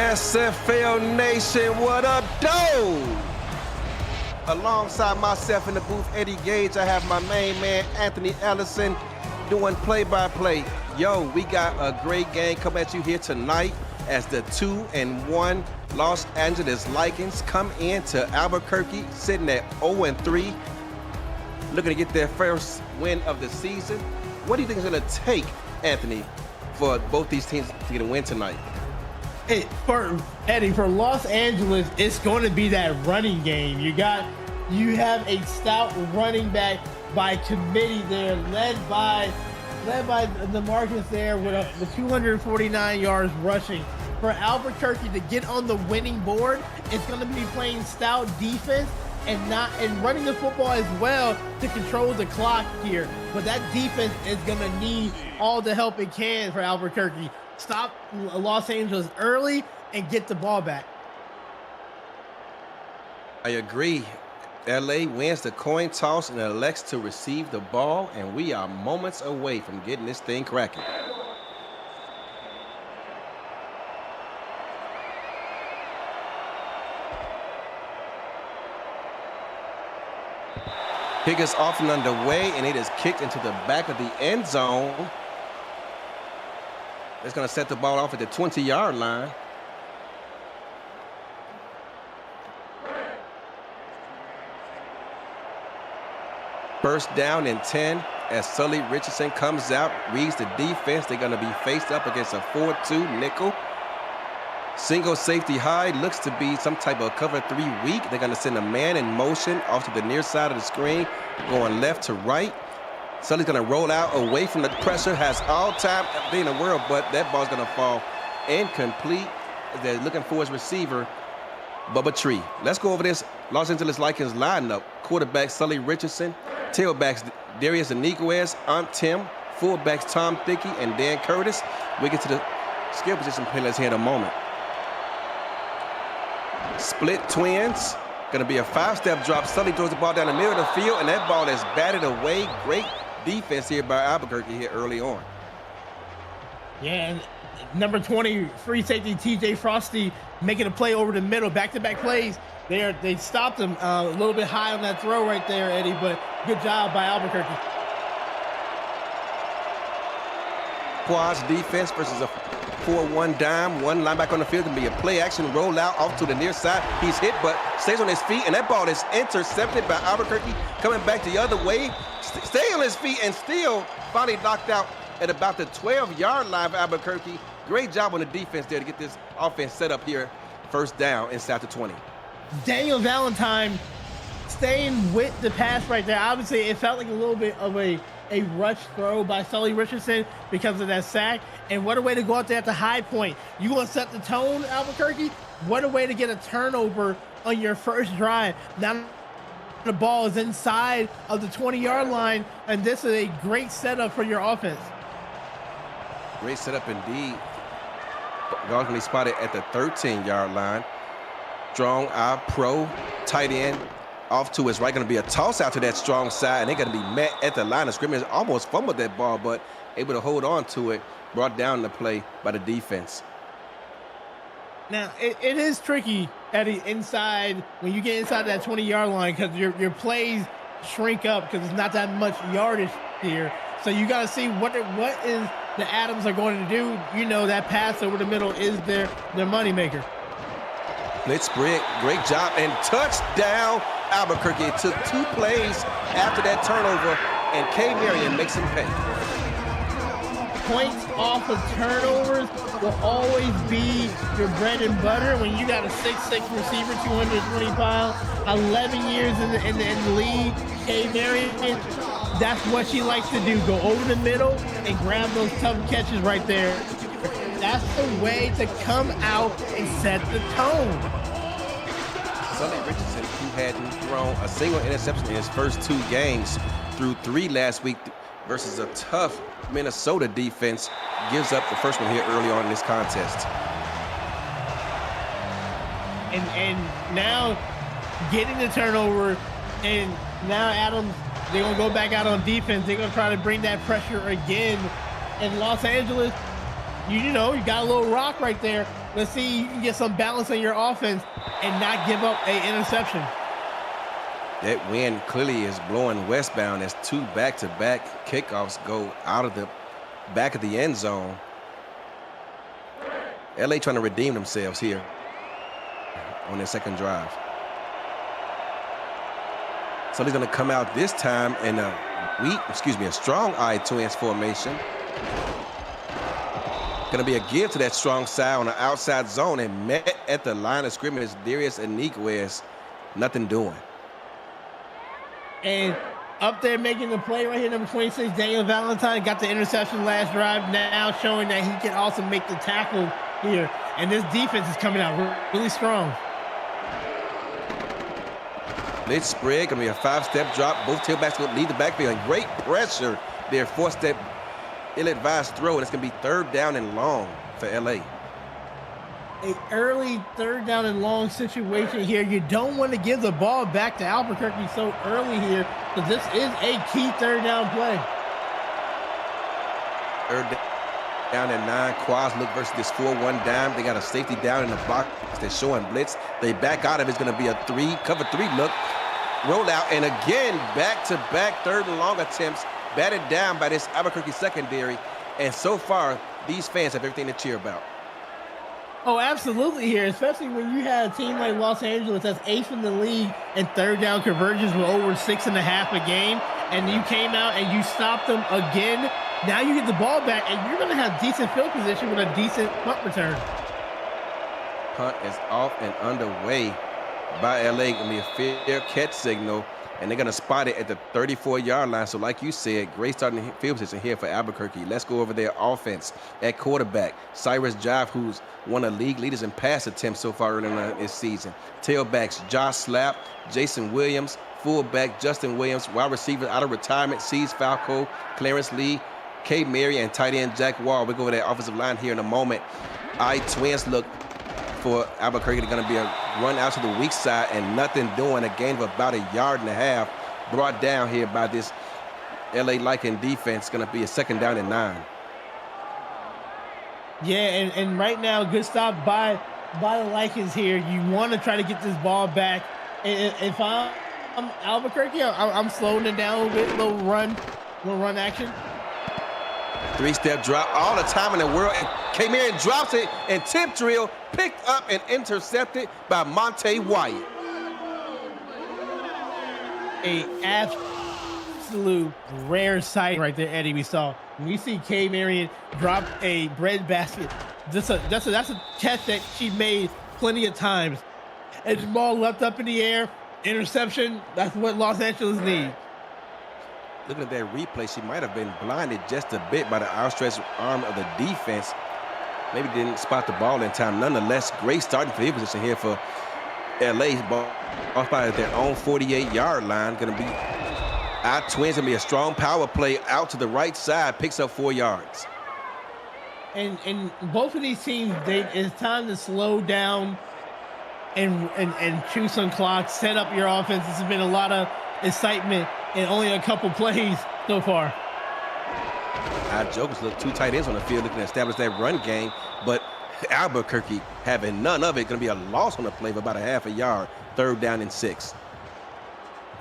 SFL Nation, what up, though? Alongside myself in the booth, Eddie Gage, I have my main man, Anthony Ellison, doing play-by-play. Yo, we got a great game coming at you here tonight as the 2-1 Los Angeles Lycans come into Albuquerque, sitting at 0-3, looking to get their first win of the season. What do you think is going to take, Anthony, for both these teams to get a win tonight? For Los Angeles, it's going to be that running game. You have a stout running back by committee there, led by the Marcus there with 249 yards rushing. For Albuquerque to get on the winning board, it's going to be playing stout defense and running the football as well to control the clock here. But that defense is going to need all the help it can for Albuquerque. Stop Los Angeles early and get the ball back. I agree. LA wins the coin toss and elects to receive the ball, and we are moments away from getting this thing cracking. Kick is off and underway, and it is kicked into the back of the end zone. It's going to set the ball off at the 20-yard line. First down and 10 as Sully Richardson comes out, reads the defense. They're going to be faced up against a 4-2 nickel. Single safety high, looks to be some type of cover 3 weak. They're going to send a man in motion off to the near side of the screen, going left to right. Sully's going to roll out away from the pressure, has all time in the world, but that ball's going to fall incomplete. They're looking for his receiver, Bubba Tree. Let's go over this Los Angeles Lycans lineup. Quarterback Sully Richardson, tailbacks Darius Eniguez, Aunt Tim, fullbacks Tom Thickey and Dan Curtis. We get to the skill position players here in a moment. Split twins, going to be a 5-step drop. Sully throws the ball down the middle of the field, and that ball is batted away. Great defense here by Albuquerque here early on. Yeah, and number 20, free safety TJ Frosty making a play over the middle, back-to-back plays. They stopped him a little bit high on that throw right there, Eddie, but good job by Albuquerque. Quads defense versus a 4-1 dime. One linebacker on the field can be a play action rollout off to the near side. He's hit but stays on his feet, and that ball is intercepted by Albuquerque. Coming back the other way, stay on his feet and still finally knocked out at about the 12-yard line for Albuquerque. Great job on the defense there to get this offense set up here. First down inside the 20. Daniel Valentine staying with the pass right there. Obviously, it felt like a little bit of a rush throw by Sully Richardson because of that sack. And what a way to go out there at the high point. You want to set the tone, Albuquerque? What a way to get a turnover on your first drive. Now the ball is inside of the 20-yard line, and this is a great setup for your offense. Great setup indeed. Ball can be spotted at the 13-yard line. Strong eye pro tight end off to his right. Going to be a toss out to that strong side, and they're going to be met at the line of scrimmage. Almost fumbled that ball, but able to hold on to it. Brought down the play by the defense. Now, it is tricky, Eddie, inside when you get inside that 20-yard line, because your plays shrink up because it's not that much yardage here. So you got to see what is the Adams are going to do. You know that pass over the middle is their moneymaker. Blitz spread, great job, and touchdown Albuquerque. It took 2 plays after that turnover, and K. Marion makes him pay. Points off of turnovers will always be your bread and butter when you got a 6'6" receiver, 220 pounds, 11 years in the league. K. Marion, that's what she likes to do, go over the middle and grab those tough catches right there. That's the way to come out and set the tone. Sully Richardson, who hadn't thrown a single interception in his first 2 games, threw 3 last week versus a tough Minnesota defense, gives up the first one here early on in this contest. And now getting the turnover, and now Adams, they're going to go back out on defense. They're going to try to bring that pressure again. And Los Angeles, you know, you got a little rock right there. Let's see you can get some balance on your offense and not give up an interception. That wind clearly is blowing westbound as 2 back-to-back kickoffs go out of the back of the end zone. LA trying to redeem themselves here on their second drive. So he's going to come out this time in a strong eye twins formation. Going to be a give to that strong side on the outside zone, and met at the line of scrimmage. Darius Aniquez, nothing doing. And up there making the play right here, number 26, Daniel Valentine, got the interception last drive, now showing that he can also make the tackle here. And this defense is coming out really strong. Blitz spread, going to be a 5-step drop. Both tailbacks will lead the backfield. And great pressure there. 4-step ill-advised throw, and it's going to be 3rd down and long for LA. A early 3rd down and long situation here. You don't want to give the ball back to Albuquerque so early here, because this is a key 3rd down play. 3rd down and 9. Quaz look versus this 4-1 dime. They got a safety down in the box. They're showing blitz. They back out of it. It's going to be a cover 3 look. Roll out, and again, back-to-back 3rd and long attempts, batted down by this Albuquerque secondary. And so far, these fans have everything to cheer about. Oh, absolutely here, especially when you had a team like Los Angeles that's 8th in the league and 3rd down conversions with over 6.5 a game, and you came out and you stopped them again. Now you get the ball back, and you're going to have decent field position with a decent punt return. Punt is off and underway by LA. Going to be a fair catch signal, and they're going to spot it at the 34-yard line. So like you said, great starting field position here for Albuquerque. Let's go over their offense. At quarterback, Cyrus Jive, who's one of the league leaders in pass attempts so far early in this season. Tailbacks, Josh Slapp, Jason Williams. Fullback, Justin Williams. Wide receiver out of retirement, Cease Falco, Clarence Lee, K. Mary, and tight end Jack Wall. We'll go over that offensive line here in a moment. Twins look for Albuquerque. They're going to be a run out to the weak side and nothing doing. A gain of about 1.5 yards brought down here by this LA Lycan defense. Going to be a 2nd down and 9. Yeah, and right now, good stop by the Lycans here. You want to try to get this ball back. If I'm Albuquerque, I'm slowing it down a little bit, little run action. 3-step drop, all the time in the world. And K. Marion drops it, and tip drill picked up and intercepted by Monte Wyatt. A absolute rare sight right there, Eddie. We saw when we see K. Marion drop a bread basket. That's a catch that she made plenty of times. And the ball left up in the air, interception. That's what Los Angeles needs. Looking at that replay, she might have been blinded just a bit by the outstretched arm of the defense. Maybe didn't spot the ball in time. Nonetheless, great starting field position here for LA. Ball off by their own 48-yard line. Going to be Twins. Going to be a strong power play out to the right side. Picks up 4 yards. And both of these teams, it's time to slow down and chew some clock, set up your offense. This has been a lot of excitement in only a couple plays so far. Our Jokers look 2 tight ends on the field looking to establish that run game, but Albuquerque having none of it. Going to be a loss on the play of about 0.5 yard. 3rd down and 6.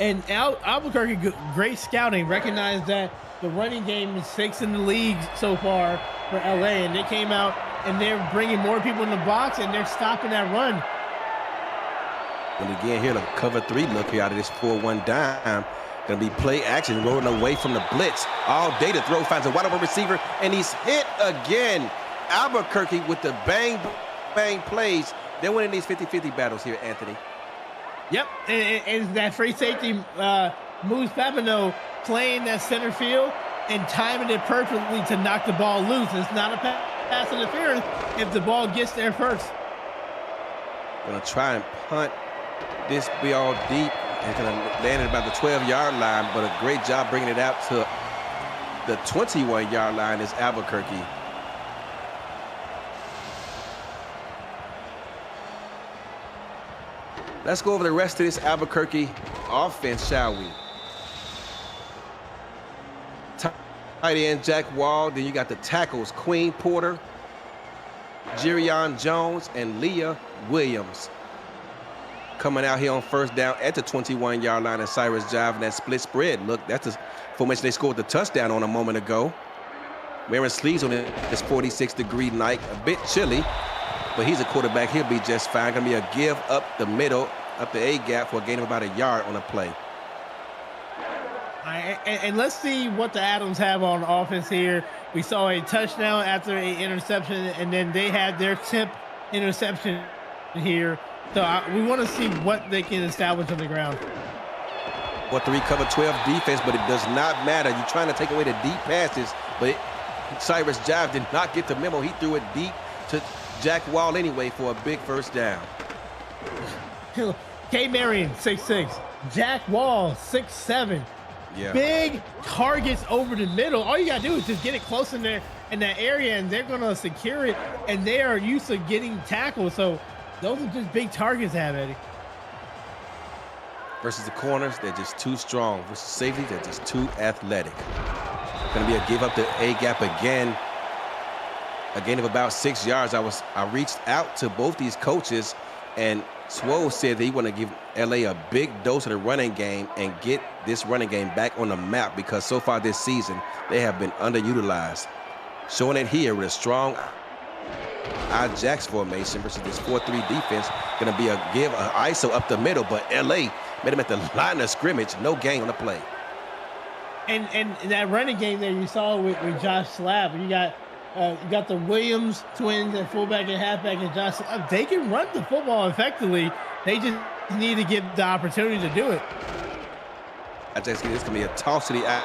And Albuquerque, great scouting, recognized that the running game is 6th in the league so far for LA, and they came out and they're bringing more people in the box and they're stopping that run. And again, here, the cover 3 look here out of this 4-1 dime. Going to be play action, rolling away from the blitz. All day to throw, finds a wide open receiver, and he's hit again. Albuquerque with the bang plays. They're winning these 50-50 battles here, Anthony. Yep, and that free safety, Moose Fabino, playing that center field and timing it perfectly to knock the ball loose. It's not a pass interference if the ball gets there first. Going to try and punt this ball deep. It's going to land at about the 12-yard line, but a great job bringing it out to the 21-yard line is Albuquerque. Let's go over the rest of this Albuquerque offense, shall we? Tight end Jack Wall. Then you got the tackles, Queen Porter, Jerion Jones and Leah Williams coming out here on first down at the 21-yard line, and Cyrus driving that split spread. Look, that's the formation they scored the touchdown on a moment ago. Wearing sleeves on this 46-degree night, a bit chilly, but he's a quarterback. He'll be just fine. Gonna be a give up the middle, up the A gap for a gain of about a yard on a play. And let's see what the Adams have on offense here. We saw a touchdown after an interception, and then they had their tip interception here. So we want to see what they can establish on the ground. What 3 cover 12 defense, but it does not matter. You're trying to take away the deep passes, but Cyrus Jive did not get the memo. He threw it deep to Jack Wall anyway for a big first down. K. Marion, 6'6". Jack Wall, 6'7". Yeah. Big targets over the middle. All you gotta do is just get it close in there in that area, and they're gonna secure it. And they are used to getting tackled, so those are just big targets to have, Eddie. Versus the corners, they're just too strong. Versus safety, they're just too athletic. Gonna be a give up the A gap again. A gain of about 6 yards. I reached out to both these coaches, and Swole said that he want to give LA a big dose of the running game and get this running game back on the map, because so far this season they have been underutilized. Showing it here with a strong Ajax formation versus this 4-3 defense. Gonna be a ISO up the middle, but LA met him at the line of scrimmage. No gain on the play. And that running game there you saw with Josh Slab, you got the Williams twins at fullback and halfback, and Josh Slab. They can run the football effectively. They just need to get the opportunity to do it. I just think it's gonna be a toss to the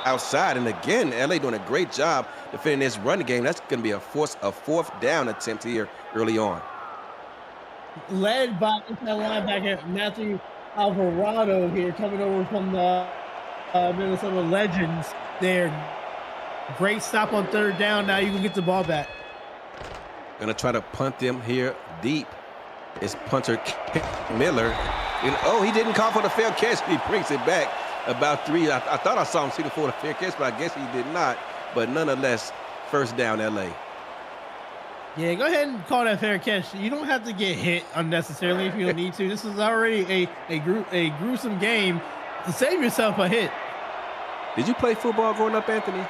outside, and again, LA doing a great job defending this running game. That's gonna be a fourth down attempt here early on. Led by linebacker Matthew Alvarado here, coming over from the Minnesota Legends there. Great stop on third down. Now you can get the ball back. Gonna try to punt them here deep. It's punter Miller. And, oh, he didn't call for the fair catch. He brings it back about 3. I thought I saw him see the for the fair catch, but I guess he did not. But nonetheless, first down, LA. Yeah, go ahead and call that fair catch. You don't have to get hit unnecessarily if you don't need to. This is already a gruesome game. To save yourself a hit. Did you play football growing up, Anthony?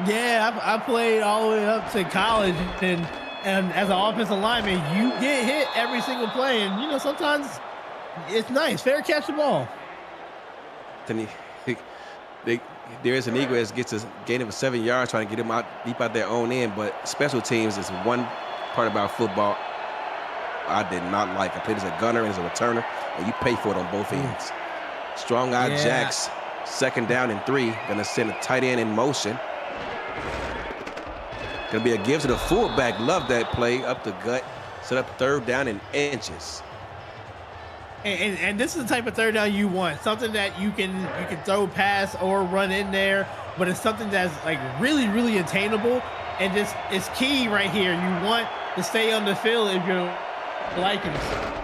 Yeah, I played all the way up to college, and as an offensive lineman, you get hit every single play, and you know sometimes it's nice, fair catch the ball. Anthony, there is an egress gets a gain of 7 yards trying to get them out deep out their own end, but special teams is one part about football I did not like. I played as a gunner and as a returner, and you pay for it on both ends. Strong eye Jacks, second down and 3, gonna send a tight end in motion. Gonna be a give to the fullback. Love that play up the gut. Set up third down in inches. And this is the type of third down you want. Something that you can throw pass or run in there, but it's something that's like really, really attainable. And this is key right here. You want to stay on the field if you're Lycans.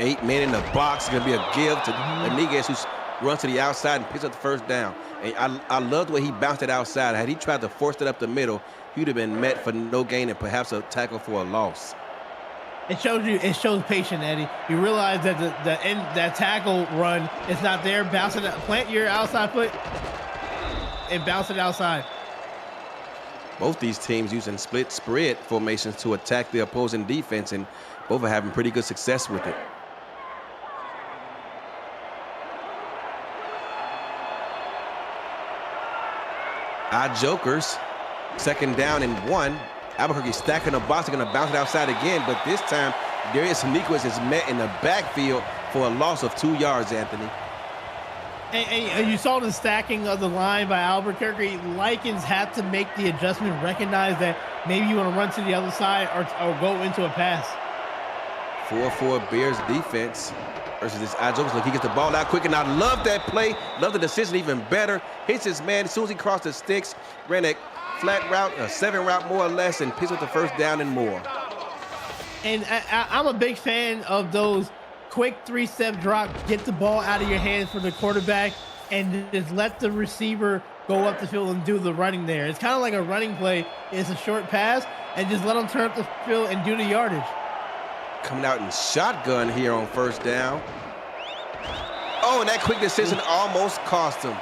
8 men in the box. Gonna be a give to Iniguez, who runs to the outside and picks up the first down. And I love the way he bounced it outside. Had he tried to force it up the middle, he'd have been met for no gain and perhaps a tackle for a loss. It shows patience, Eddie. You realize that that tackle run is not there. Bounce it, plant your outside foot and bounce it outside. Both these teams using split spread formations to attack the opposing defense, and both are having pretty good success with it. Jokers, second down and 1. Albuquerque stacking the box. They're going to bounce it outside again, but this time Darius Iniguez is met in the backfield for a loss of 2 yards, Anthony. And you saw the stacking of the line by Albuquerque. Lycans had to make the adjustment, recognize that maybe you want to run to the other side or go into a pass. 4-4 Bears defense versus this Jokers. Look, he gets the ball out quick, and I love that play. Love the decision even better. Hits his man as soon as he crossed the sticks. Ran a flat route, a 7 route more or less, and picks up the first down and more. And I'm a big fan of those quick 3-step drop, get the ball out of your hands for the quarterback, and just let the receiver go up the field and do the running there. It's kind of like a running play. It's a short pass, and just let them turn up the field and do the yardage. Coming out in shotgun here on first down. Oh, and that quick decision almost cost him.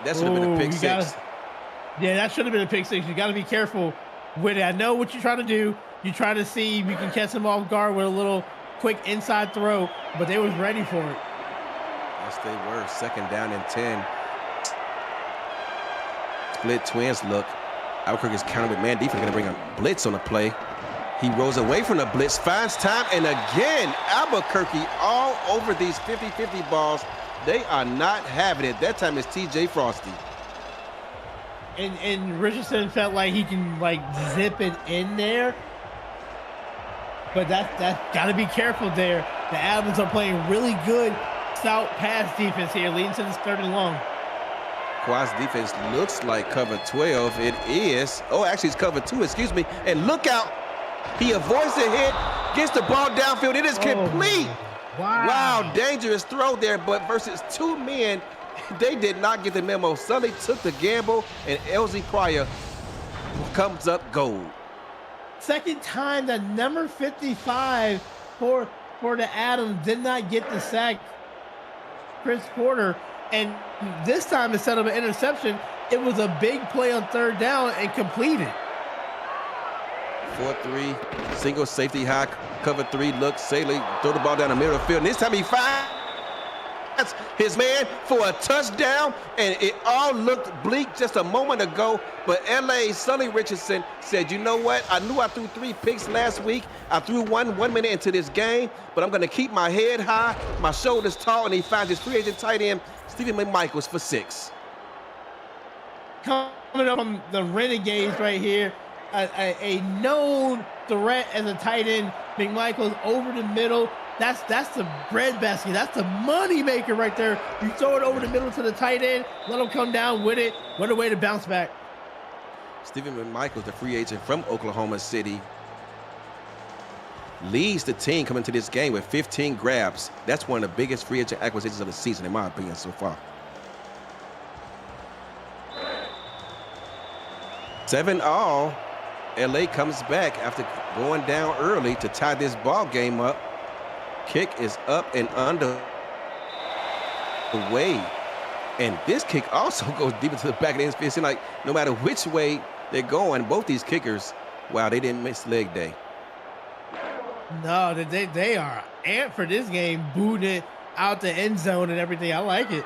That should have been a pick six. Yeah, that should have been a pick six. You got to be careful with it. I know what you're trying to do. You're trying to see if you can catch them off guard with a little quick inside throw, but they was ready for it. Yes, they were. Second down and 10. Split twins look. Albuquerque is counting with man defense. Going to bring a blitz on the play. He rolls away from the blitz, finds time, and again, Albuquerque all over these 50-50 balls. They are not having it. That time it's TJ Frosty. And Richardson felt like he can like zip it in there. But that's got to be careful there. The Albans are playing really good stout pass defense here, leading to this 3rd and long. Quad's defense looks like cover 12. It is. Oh, actually, it's cover 2, excuse me. And look out. He avoids the hit, gets the ball downfield. It is complete. Wow, dangerous throw there, but versus 2 men, they did not get the memo. Sully took the gamble, and LZ Pryor comes up gold. Second time that number 55 for the Adams did not get the sack, Chris Porter, and this time instead of an interception, it was a big play on 3rd down and completed. 4-3, single safety high, cover 3, look, Saley throw the ball down the middle of the field, and this time he finds his man for a touchdown, and it all looked bleak just a moment ago, but LA Sully Richardson said, you know what, I knew I threw 3 picks last week. I threw one minute into this game, but I'm going to keep my head high, my shoulders tall, and he finds his free agent tight end, Stephen McMichaels, for 6. Coming up from the Renegades right here, a known threat as a tight end, McMichaels over the middle. That's the breadbasket. That's the money maker right there. You throw it over the middle to the tight end, let him come down with it. What a way to bounce back. Stephen McMichaels, the free agent from Oklahoma City, leads the team coming to this game with 15 grabs. That's one of the biggest free agent acquisitions of the season, in my opinion, so far. 7-all. LA comes back after going down early to tie this ball game up. Kick is up and under the way. And this kick also goes deep into the back of the end. It seems like no matter which way they're going, both these kickers, wow, they didn't miss leg day. No, they are amped for this game, booting it out the end zone and everything. I like it.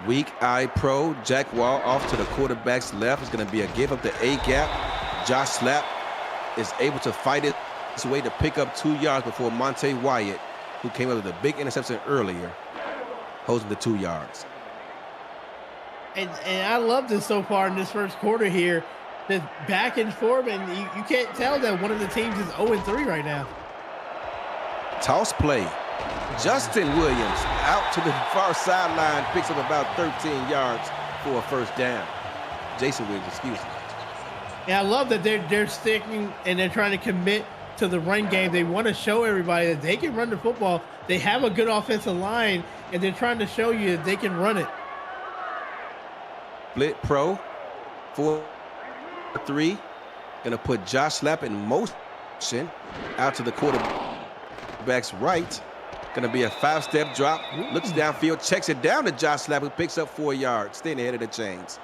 Weak eye pro, Jack Wall off to the quarterback's left. It's going to be a give up the A-gap. Josh Slapp is able to fight it his way to pick up 2 yards before Monte Wyatt, who came up with a big interception earlier, holds him to 2 yards. And I love this so far in this first quarter here. The back and forth, and you can't tell that one of the teams is 0-3 right now. Toss play. Justin Williams out to the far sideline, picks up about 13 yards for a first down. Jason Williams, excuse me. Yeah, I love that they're sticking and they're trying to commit to the run game. They want to show everybody that they can run the football. They have a good offensive line, and they're trying to show you that they can run it. Split pro, 4-3. Gonna put Josh Slapp in motion out to the quarterback's right. Gonna be a 5-step drop. Looks downfield, checks it down to Josh Slapp, who picks up 4 yards, staying ahead of the chains.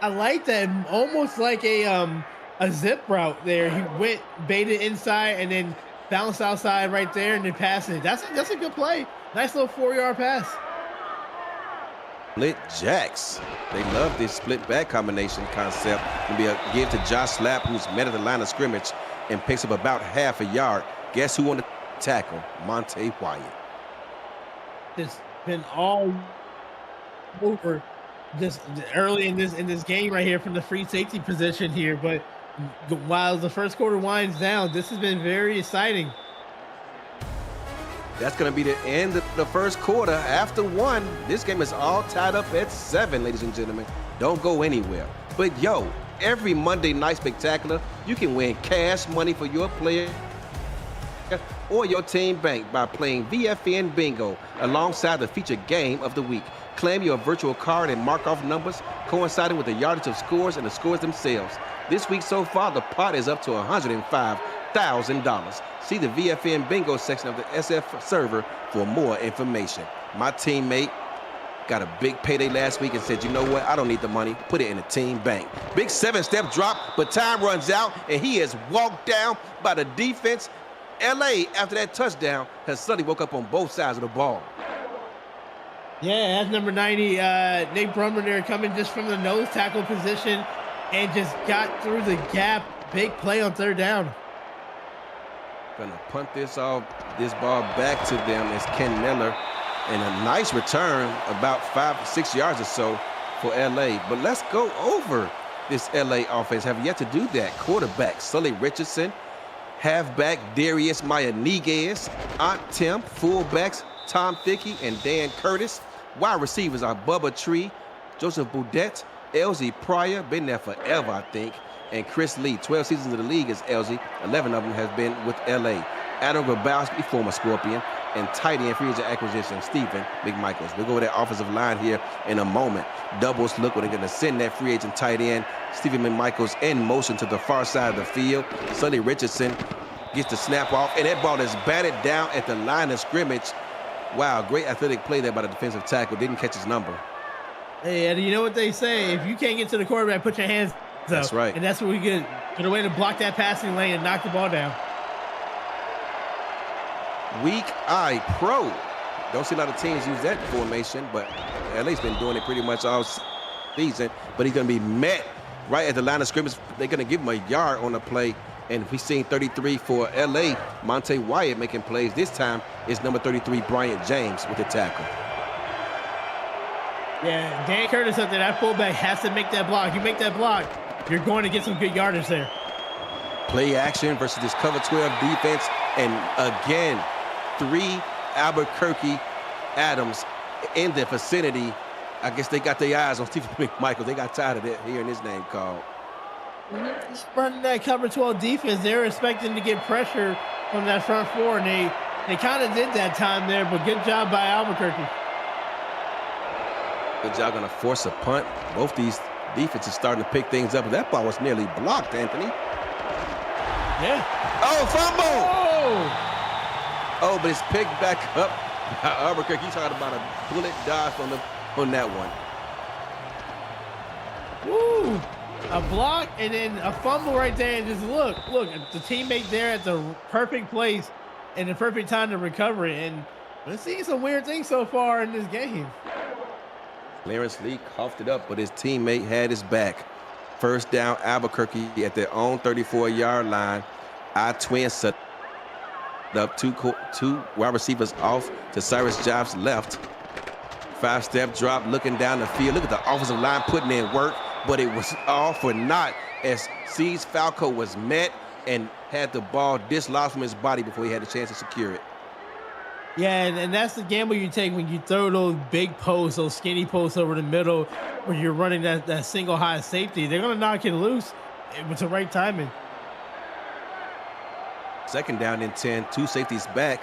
I like that, almost like a zip route there. He went, baited inside, and then bounced outside right there, and then passed it. That's a good play. Nice little 4-yard pass. Split jacks. They love this split back combination concept. Gonna be a give to Josh Slapp, who's met at the line of scrimmage and picks up about half a yard. Guess who on the tackle? Monte Wyatt. It's been all over just early in this game right here from the free safety position here, but while the first quarter winds down, this has been very exciting. That's going to be the end of the first quarter. After 1, this game is all tied up at 7, ladies and gentlemen. Don't go anywhere. But yo, every Monday Night Spectacular, you can win cash money for your player or your team bank by playing VFN Bingo alongside the featured game of the week. Claim your virtual card and mark off numbers coinciding with the yardage of scores and the scores themselves. This week so far, the pot is up to $105,000. See the VFN Bingo section of the SF server for more information. My teammate got a big payday last week and said, you know what, I don't need the money, put it in the team bank. Big 7-step drop, but time runs out, and he is walked down by the defense. LA, after that touchdown, has suddenly woke up on both sides of the ball. Yeah, that's number 90, Nate Brummer there, coming just from the nose tackle position and just got through the gap. Big play on third down. Gonna punt this ball back to them as Ken Miller, and a nice return, about 5-6 yards or so for LA. But let's go over this LA offense. Have yet to do that. Quarterback Sully Richardson, halfback Darius Mayaniguez, Aunt Tim, fullbacks Tom Thickey and Dan Curtis. Wide receivers are Bubba Tree, Joseph Boudet, LZ Pryor, been there forever, I think, and Chris Lee. 12 seasons in the league as LZ, 11 of them has been with LA. Adam Grabowski, former Scorpion, and tight end free agent acquisition, Stephen McMichaels. We'll go over that offensive line here in a moment. Doubles look when they're going to send that free agent tight end, Stephen McMichaels, in motion to the far side of the field. Sully Richardson gets the snap off, and that ball is batted down at the line of scrimmage. Wow, great athletic play there by the defensive tackle. Didn't catch his number. Hey, Eddie, you know what they say? If you can't get to the quarterback, put your hands up. That's right. And that's what we get a way to block that passing lane and knock the ball down. Weak eye pro. Don't see a lot of teams use that formation, but LA's been doing it pretty much all season. But he's going to be met right at the line of scrimmage. They're going to give him a yard on the play. And we've seen 33 for LA, Monte Wyatt making plays. This time it's number 33, Bryant James, with the tackle. Yeah, Dan Curtis up there, that fullback has to make that block. You make that block, you're going to get some good yardage there. Play action versus this cover 12 defense. And again, 3 Albuquerque Adams in the vicinity. I guess they got their eyes on Stephen McMichael. They got tired of hearing his name called. Just running that cover 12 defense, they're expecting to get pressure from that front four, and they kind of did that time there, but good job by Albuquerque. Good job, going to force a punt. Both these defenses starting to pick things up. That ball was nearly blocked, Anthony. Yeah. Oh, fumble! Oh, but it's picked back up by Albuquerque. You talking about a bullet dodge on that one. Woo! A block and then a fumble right there, and just look, the teammate there at the perfect place and the perfect time to recover it. And we're seeing some weird things so far in this game. Clarence Lee coughed it up, but his teammate had his back. First down, Albuquerque at their own 34-yard line. I-twin set up two wide receivers off to Cyrus Jobs' left. 5-step drop, looking down the field. Look at the offensive line putting in work, but it was all for naught as Cease Falco was met and had the ball dislodged from his body before he had a chance to secure it. Yeah, and that's the gamble you take when you throw those big posts, those skinny posts over the middle, where you're running that single high safety. They're going to knock it loose with the right timing. Second down and 10, 2 safeties back.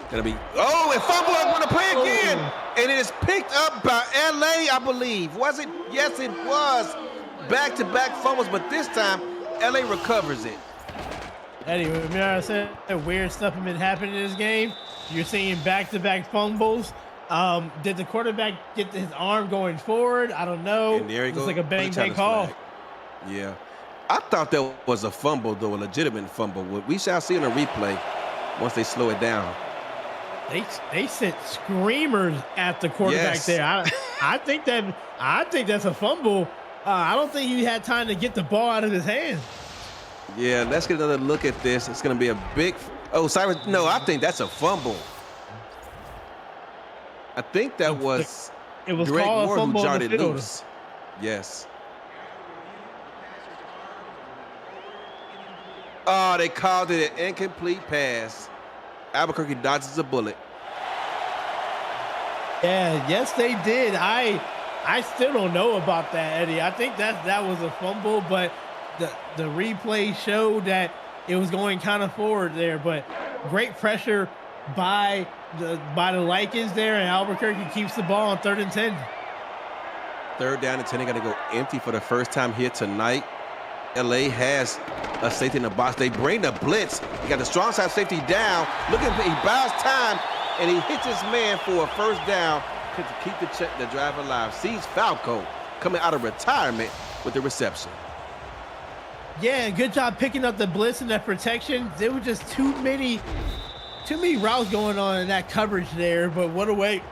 Gonna be, and fumble, I want to play again. And it is picked up by LA, I believe. Was it? Yes, it was. Back-to-back fumbles, but this time, LA recovers it. Eddie, remember I said weird stuff has been happening in this game? You're seeing back-to-back fumbles. Did the quarterback get his arm going forward? I don't know. And there he goes. It's like a bang-bang call. Yeah. I thought that was a fumble, though, a legitimate fumble. We shall see in a replay once they slow it down. They sent screamers at the quarterback there. I think that's a fumble. I don't think he had time to get the ball out of his hands. Yeah, let's get another look at this. It's going to be a big. Cyrus. No, I think that's a fumble. I think that was. It was Greg called Moore a fumble who on the jarred field. loose. Yes. Oh, they called it an incomplete pass. Albuquerque dodges a bullet. Yeah, yes, they did. I still don't know about that, Eddie. I think that was a fumble, but the replay showed that it was going kind of forward there, but great pressure by the Lycans there, and Albuquerque keeps the ball on 3rd and 10. 3rd down and 10. They're going to go empty for the first time here tonight. LA has a safety in the box. They bring the blitz. He got the strong side safety down. Looking, he buys time, and he hits his man for a 1st down to keep the drive alive. Sees Falco coming out of retirement with the reception. Yeah, good job picking up the blitz and that protection. There were just too many routes going on in that coverage there, but what a way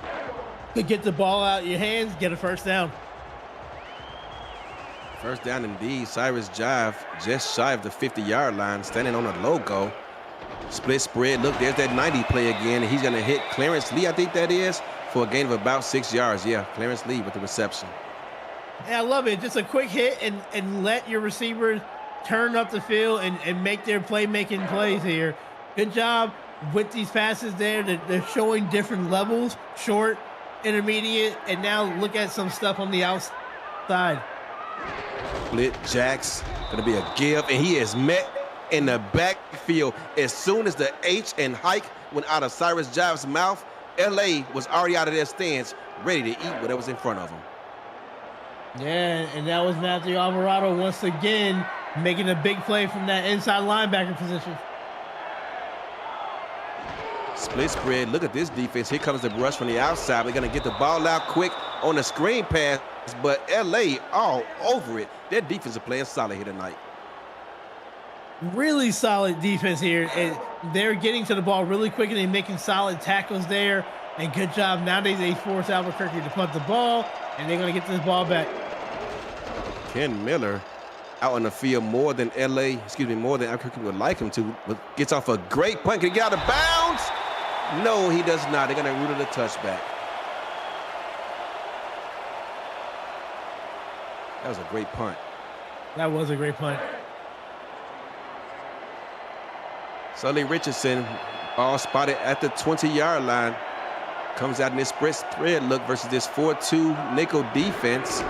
to get the ball out of your hands, get a 1st down. 1st down indeed. Cyrus Jive just shy of the 50-yard line, standing on a logo. Split spread. Look, there's that 90 play again, and he's going to hit Clarence Lee, I think that is, for a gain of about 6 yards. Yeah, Clarence Lee with the reception. Yeah, I love it. Just a quick hit and let your receivers turn up the field and make their playmaking plays here. Good job with these passes there. They're showing different levels, short, intermediate, and now look at some stuff on the outside. Split jacks, gonna be a give, and he is met in the backfield. As soon as the H and hike went out of Cyrus Jive's mouth, LA was already out of their stance, ready to eat whatever was in front of them. Yeah, and that was Matthew Alvarado once again making a big play from that inside linebacker position. Split spread. Look at this defense. Here comes the rush from the outside. They're going to get the ball out quick on the screen pass, but LA all over it. Their defense is playing solid here tonight. Really solid defense here. And they're getting to the ball really quick, and they're making solid tackles there. And good job. Nowadays, they force Albuquerque to punt the ball, and they're going to get this ball back. Ken Miller out on the field more than Albuquerque would like him to, but gets off a great punt. Can he get out of bounds? No, he does not. They're going to rule it a touchback. That was a great punt. That was a great punt. Sully Richardson, all spotted at the 20-yard line. Comes out in this spread look versus this 4-2 nickel defense.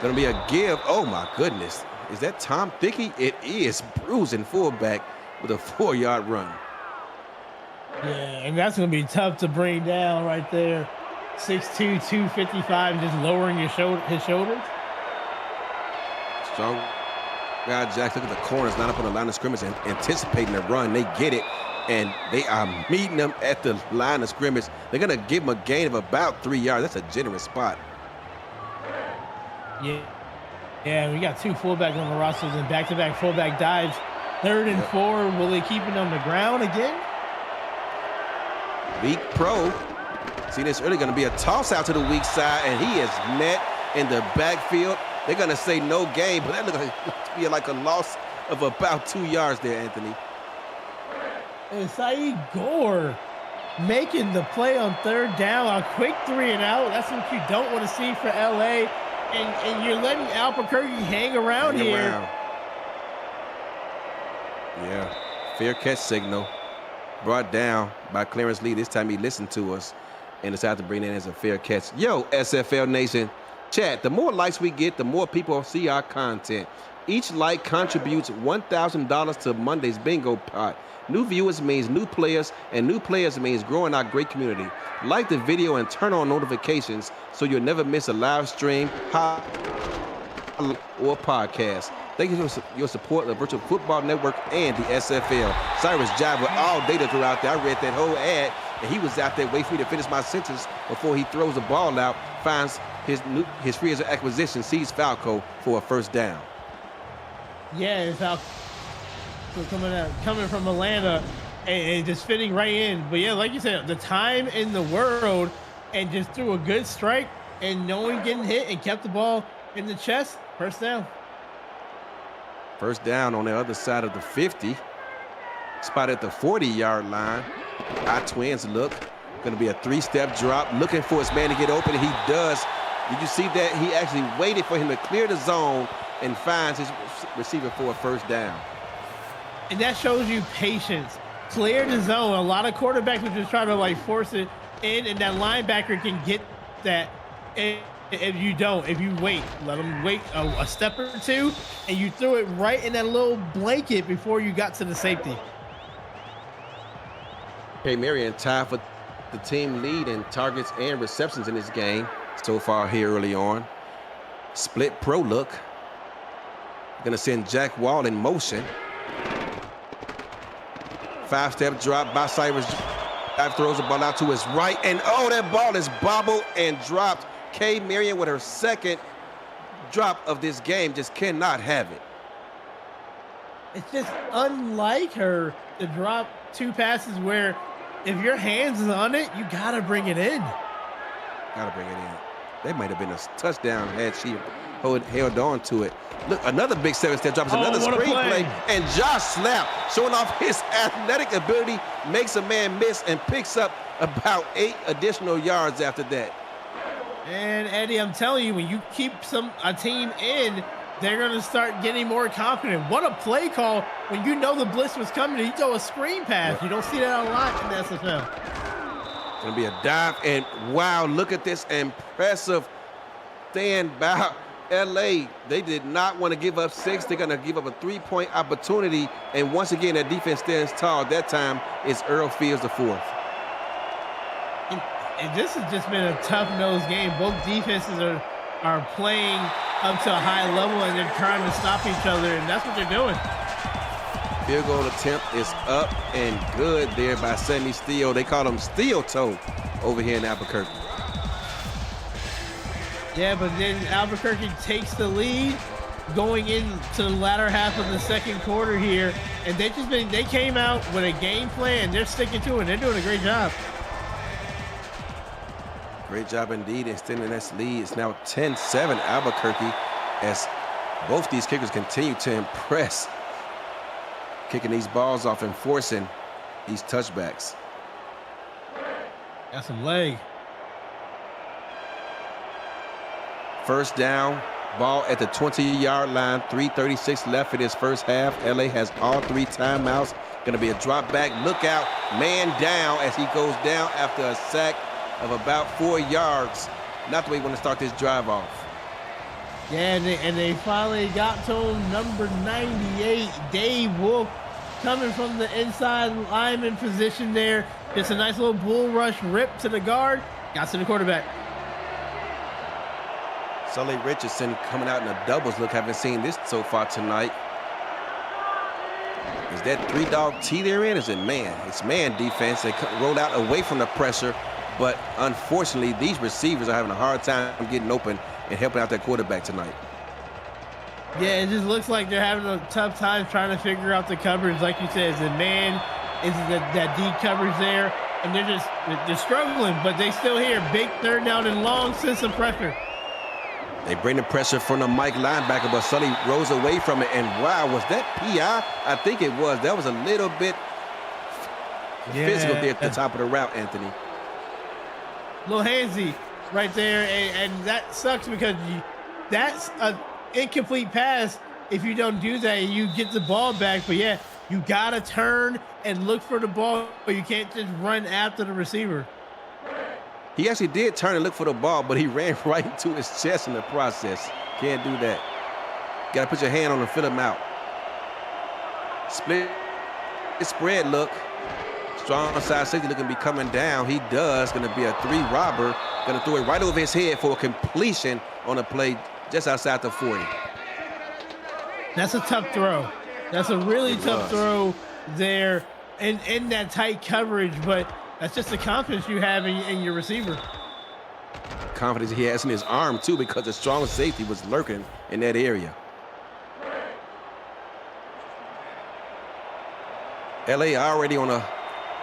Gonna be a give. Oh my goodness. Is that Tom Thickey? It is. Bruising fullback with a 4-yard run. Yeah, and that's going to be tough to bring down right there. 6'2", 255, just lowering his shoulders. Strong guy, Jack. Look at the corners, not up on the line of scrimmage and anticipating the run. They get it, and they are meeting them at the line of scrimmage. They're going to give him a gain of about 3 yards. That's a generous spot. Yeah, we got 2 fullbacks on the rosters and back-to-back fullback dives. 3rd and 4. Will they keep it on the ground again? Weak pro. See this early, going to be a toss out to the weak side, and he is met in the backfield. They're going to say no gain, but that looks to be like a loss of about 2 yards there, Anthony. And Saeed Gore making the play on 3rd down, a quick 3 and out. That's what you don't want to see for LA. And you're letting Albuquerque hang around here. Yeah, fair catch signal. Brought down by Clarence Lee. This time he listened to us and decided to bring it in as a fair catch. Yo, SFL Nation, chat, the more likes we get, the more people see our content. Each like contributes $1,000 to Monday's bingo pot. New viewers means new players, and new players means growing our great community. Like the video and turn on notifications so you'll never miss a live stream or podcast. Thank you for your support of the Virtual Football Network and the SFL. Cyrus Jive with all data throughout there. I read that whole ad, and he was out there waiting for me to finish my sentence before he throws the ball out, finds his free agent acquisition, sees Falco for a 1st down. Yeah, Falco coming from Atlanta and just fitting right in. But yeah, like you said, the time in the world, and just threw a good strike, and no one getting hit and kept the ball in the chest. 1st down. 1st down on the other side of the 50. Spot at the 40-yard line. Our Twins look. Going to be a 3-step drop. Looking for his man to get open, and he does. Did you see that? He actually waited for him to clear the zone and finds his receiver for a 1st down. And that shows you patience. Clear the zone. A lot of quarterbacks would just try to force it in, and that linebacker can get that. And If you don't, if you wait, let them wait a step or two, and you threw it right in that little blanket before you got to the safety. K. Marion tied for the team lead in targets and receptions in this game so far here early on. Split pro look. Gonna send Jack Wall in motion. 5-step drop by Cyrus. Throws the ball out to his right, and oh, that ball is bobbled and dropped. K. Marion with her second drop of this game just cannot have it. It's just unlike her to drop 2 passes where if your hands is on it, you gotta bring it in. Gotta bring it in. That might have been a touchdown had she held on to it. Look, another big 7-step drop is another screenplay, and Josh Slap, showing off his athletic ability, makes a man miss and picks up about 8 additional yards after that. And Eddie, I'm telling you, when you keep a team in, they're going to start getting more confident. What a play call when you know the blitz was coming. You throw a screen pass. You don't see that a lot in the SFL. It's going to be a dive, and wow, look at this impressive stand by LA. They did not want to give up 6. They're going to give up a 3-point opportunity, and once again, that defense stands tall. That time, it's Earl Fields the 4th. And this has just been a tough-nosed game. Both defenses are playing up to a high level, and they're trying to stop each other, and that's what they're doing. Field goal attempt is up and good there by Sammy Steele. They call him Steel Toe over here in Albuquerque. Yeah, but then Albuquerque takes the lead going into the latter half of the second quarter here, and they came out with a game plan. They're sticking to it. They're doing a great job. Great job indeed extending this lead. It's now 10-7 Albuquerque as both these kickers continue to impress, kicking these balls off and forcing these touchbacks. Got some leg. First down, ball at the 20-yard line, 3:36 left in this first half. LA has all 3 timeouts. Gonna be a drop back. Look out, man down as he goes down after a sack of about 4 yards. Not the way you want to start this drive off. Yeah, and they finally got to him, number 98, Dave Wolf, coming from the inside lineman position there. Just a nice little bull rush rip to the guard, got to the quarterback. Sully Richardson coming out in a doubles look. Haven't seen this so far tonight. Is that 3-dog T they're in? Is it man? It's man defense. They roll out away from the pressure. But unfortunately, these receivers are having a hard time getting open and helping out that quarterback tonight. Yeah, it just looks like they're having a tough time trying to figure out the coverage. Like you said, is it man? Is it that D coverage there? And they're struggling, but they still here. Big 3rd down and long, sense of pressure. They bring the pressure from the Mike linebacker, but Sully rose away from it. And wow, was that PI? I think it was. That was a little bit physical there at the top of the route, Anthony. Little handsy right there, and that sucks because that's an incomplete pass. If you don't do that, you get the ball back. But yeah, you gotta turn and look for the ball, but you can't just run after the receiver. He actually did turn and look for the ball, but he ran right into his chest in the process. Can't do that. Gotta put your hand on him, fill him out. Split spread look. Strong side safety looking to be coming down. He does. Going to be a 3 robber. Going to throw it right over his head for a completion on a play just outside the 40. That's a tough throw. That's a really tough throw there in that tight coverage, but that's just the confidence you have in your receiver. Confidence he has in his arm, too, because the strong safety was lurking in that area. LA already on a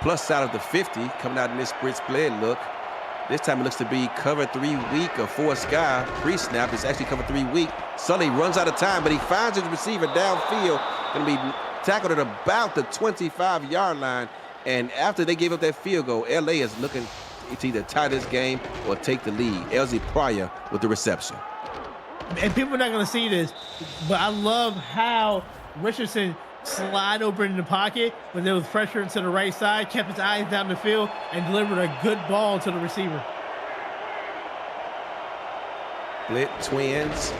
plus side of the 50, coming out in this split look. This time it looks to be cover 3 weak or 4 sky. Pre-snap is actually cover 3 weak. Sully runs out of time, but he finds his receiver downfield. Going to be tackled at about the 25-yard line. And after they gave up that field goal, LA is looking to either tie this game or take the lead. LZ Pryor with the reception. And people are not going to see this, but I love how Richardson slide over in the pocket when there was pressure to the right side, kept his eyes down the field, and delivered a good ball to the receiver. Split twins.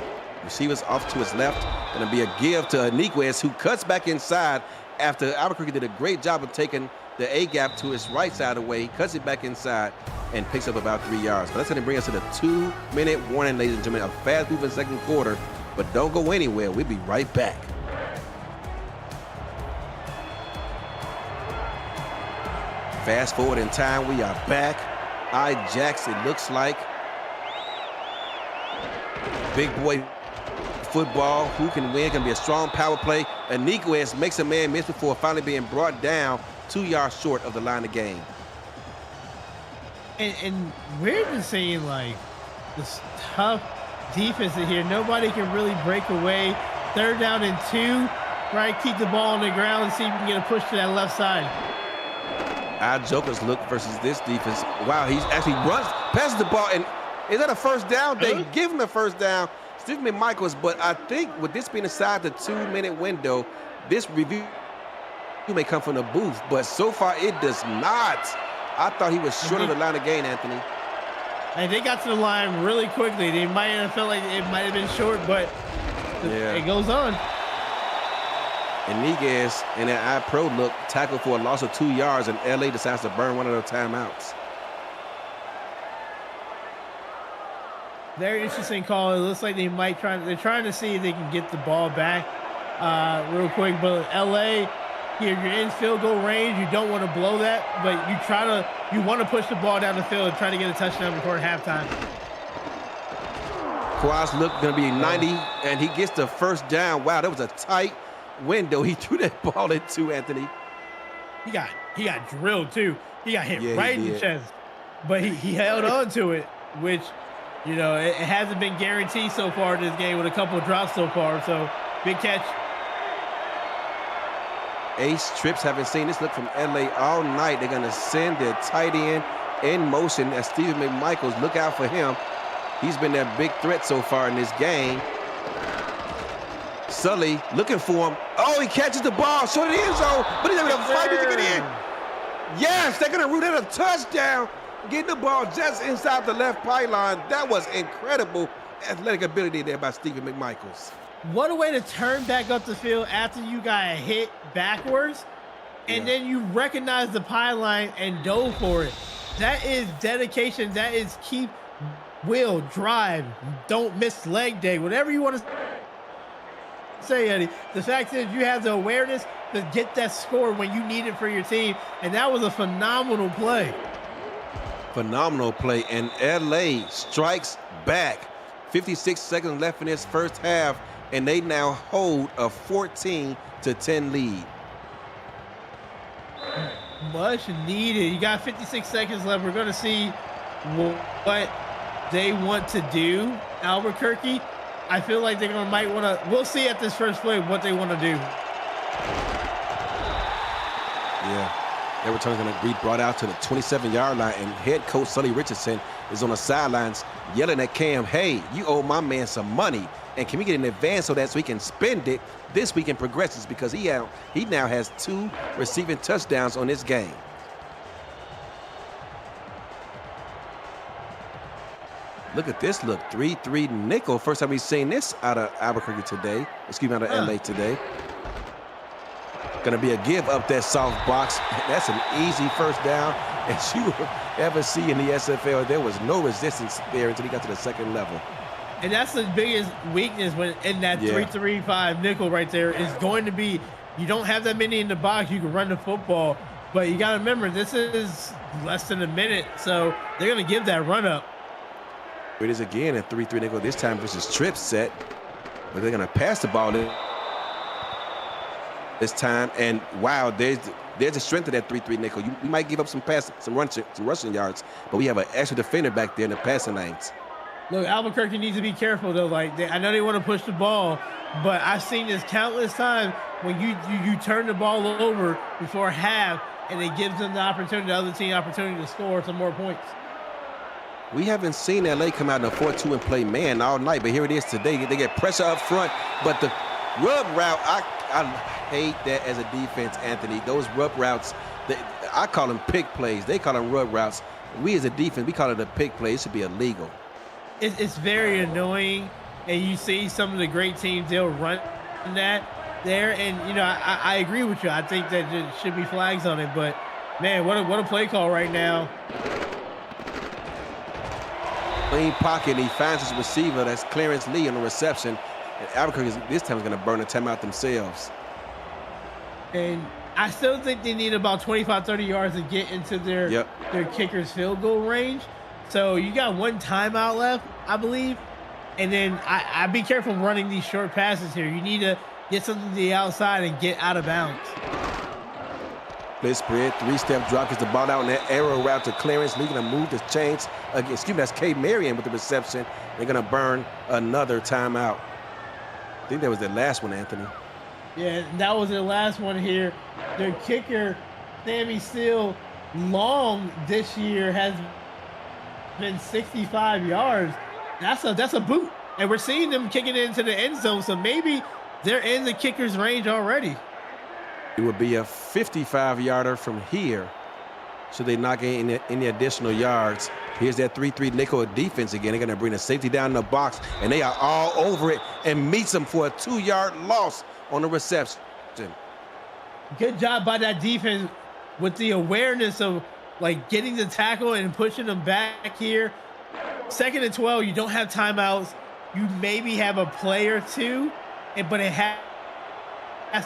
Receivers off to his left. Going to be a give to Aniquez, who cuts back inside after Albuquerque did a great job of taking the A-gap to his right side away. He cuts it back inside and picks up about 3 yards. But that's going to bring us to the 2-minute warning, ladies and gentlemen. A fast-moving second quarter, but don't go anywhere. We'll be right back. Fast forward in time, we are back. Jacks, it looks like. Big boy football. Who can win? Going to be a strong power play. Aniquez makes a man miss before finally being brought down 2 yards short of the line of game. And we're just seeing like this tough defense in here. Nobody can really break away. 3rd down and 2, right? Keep the ball on the ground and see if you can get a push to that left side. Our Jokers look versus this defense. Wow, he's actually runs, passes the ball, and is that a first down? They give him a first down. Stephen McMichaels, but I think with this being inside the 2-minute window, this review may come from the booth, but so far it does not. I thought he was short of the line of game, Anthony. And they got to the line really quickly. They might have felt like it might have been short, but it goes on. Aniquez in that pro look tackled for a loss of 2 yards, and LA decides to burn one of their timeouts. Very interesting call. It looks like they're trying to see if they can get the ball back real quick. But LA, you're in field goal range. You don't want to blow that, but you want to push the ball down the field and try to get a touchdown before halftime. Quas look going to be 90, and he gets the first down. Wow, that was a tight window he threw that ball into, Anthony. He got drilled too. He got hit right in the chest, but he held on to it, which, you know, it hasn't been guaranteed so far in this game with a couple of drops so far. So big catch. Ace Trips haven't seen this look from LA all night. They're going to send their tight end in motion as Stephen McMichaels. Look out for him. He's been their big threat so far in this game. Sully looking for him. Oh, he catches the ball short of the end zone, but he's able to fight to get in. Yes, they're going to root out a touchdown. Getting the ball just inside the left pylon. That was incredible athletic ability there by Stephen McMichaels. What a way to turn back up the field after you got hit backwards, and then you recognize the pylon and dove for it. That is dedication. That is keep, will, drive, don't miss leg day, whatever you want to say, Eddie. The fact is you have the awareness to get that score when you need it for your team, and that was a phenomenal play. Phenomenal play, and LA strikes back. 56 seconds left in this first half, and they now hold a 14-10 lead. Much needed. You got 56 seconds left. We're going to see what they want to do. Albuquerque, I feel like they're going to might want to. We'll see at this first play what they want to do. Yeah. Their return is going to be brought out to the 27-yard line, and head coach Sully Richardson is on the sidelines yelling at Cam, hey, you owe my man some money, and can we get an advance so he can spend it this week in progresses, because he now has 2 receiving touchdowns on this game. Look at this look, 3-3 nickel. First time we've seen this out of Albuquerque today. Excuse me, out of LA today. Gonna be a give up that soft box. That's an easy first down, as you will ever see in the SFL. There was no resistance there until he got to the second level. And that's the biggest weakness when in that 3-3-5 nickel right there is going to be, you don't have that many in the box. You can run the football, but you got to remember this is less than a minute, so they're gonna give that run up. It is again a 3-3 nickel. This time versus trip set, but they're gonna pass the ball this time, and wow, there's the strength of that 3-3 nickel. We might give up some rushing yards, but we have an extra defender back there in the passing lanes. Look, Albuquerque needs to be careful though. Like I know they want to push the ball, but I've seen this countless times when you turn the ball over before half, and it gives them the other team opportunity to score some more points. We haven't seen LA come out in a 4-2 and play man all night, but here it is today. They get pressure up front, but the rub route, I hate that as a defense, Anthony. Those rub routes, I call them pick plays. They call them rub routes. We as a defense, we call it a pick play. It should be illegal. it's very annoying, and you see some of the great teams, they'll run that there, and you know, I agree with you. I think that there should be flags on it, but man, what a play call right now. Clean pocket, he finds his receiver. That's Clarence Lee on the reception. And Albuquerque this time is going to burn the timeout themselves. And I still think they need about 25, 30 yards to get into their kicker's field goal range. So you got one timeout left, I believe. And then I'd be careful running these short passes here. You need to get something to the outside and get out of bounds. Split spread, three-step drop, gets the ball out, and that arrow route to Clarence Lee, going to move the chains. Excuse me, that's K. Marion with the reception. They're going to burn another timeout. I think that was their last one, Anthony. Yeah, that was their last one here. Their kicker, Sammy Steele, long this year has been 65 yards. That's a boot. And we're seeing them kicking it into the end zone, so maybe they're in the kicker's range already. It would be a 55-yarder from here, so they knock in any additional yards. Here's that 3-3 nickel defense again. They're going to bring the safety down in the box, and they are all over it and meets them for a 2-yard loss on the reception. Good job by that defense with the awareness of like getting the tackle and pushing them back here. 2nd and 12, you don't have timeouts. You maybe have a play or two, but it has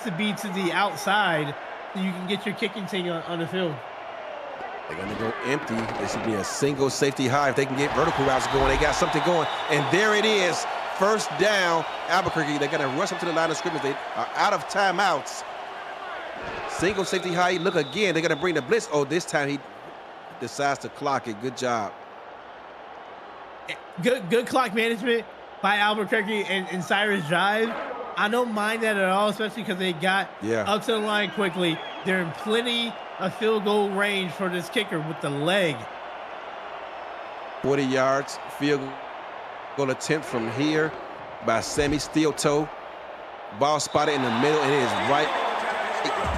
to be to the outside so you can get your kicking team on the field. They're going to go empty. This should be a single safety high. If they can get vertical routes going, they got something going. And there it is. First down, Albuquerque. They're going to rush up to the line of scrimmage. They are out of timeouts. Single safety high. Look again. They're going to bring the blitz. Oh, this time he decides to clock it. Good job. Good clock management by Albuquerque and Cyrus Drive. I don't mind that at all, especially because they got up to the line quickly. They're in plenty of field goal range for this kicker with the leg. 40 yards, field goal attempt from here by Sammy Steel Toe. Ball spotted in the middle, and it is right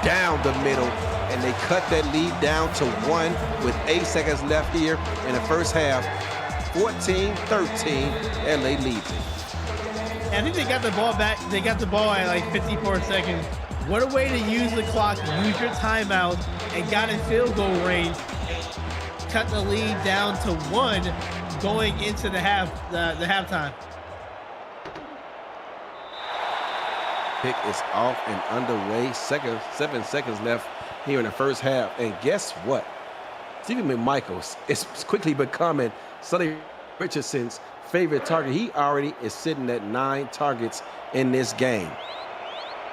down the middle. And they cut that lead down to 1 with 8 seconds left here in the first half. 14-13, LA leads it. I think they got the ball back. They got the ball at like 54 seconds. What a way to use the clock, use your timeout, and got in field goal range. Cut the lead down to 1 going into the halftime. Pick is off and underway. 7 seconds left here in the first half. And guess what? Stephen McMichaels is quickly becoming Sully Richardson's favorite target. He already is sitting at 9 targets in this game.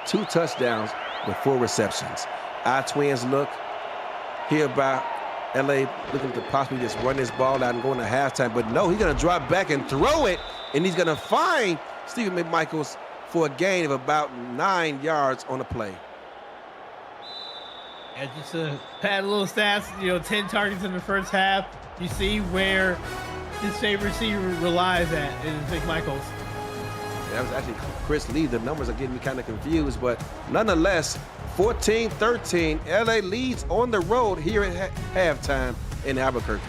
2 touchdowns with 4 receptions. I-Twins look here by LA looking to possibly just run this ball out and go into halftime. But no, he's going to drop back and throw it. And he's going to find Stephen McMichaels for a gain of about 9 yards on the play. And just to pad a little stats, 10 targets in the first half. You see where his favorite receiver relies at in McMichaels. That was actually Chris Lee. The numbers are getting me kind of confused, but nonetheless, 14-13, LA leads on the road here at halftime in Albuquerque.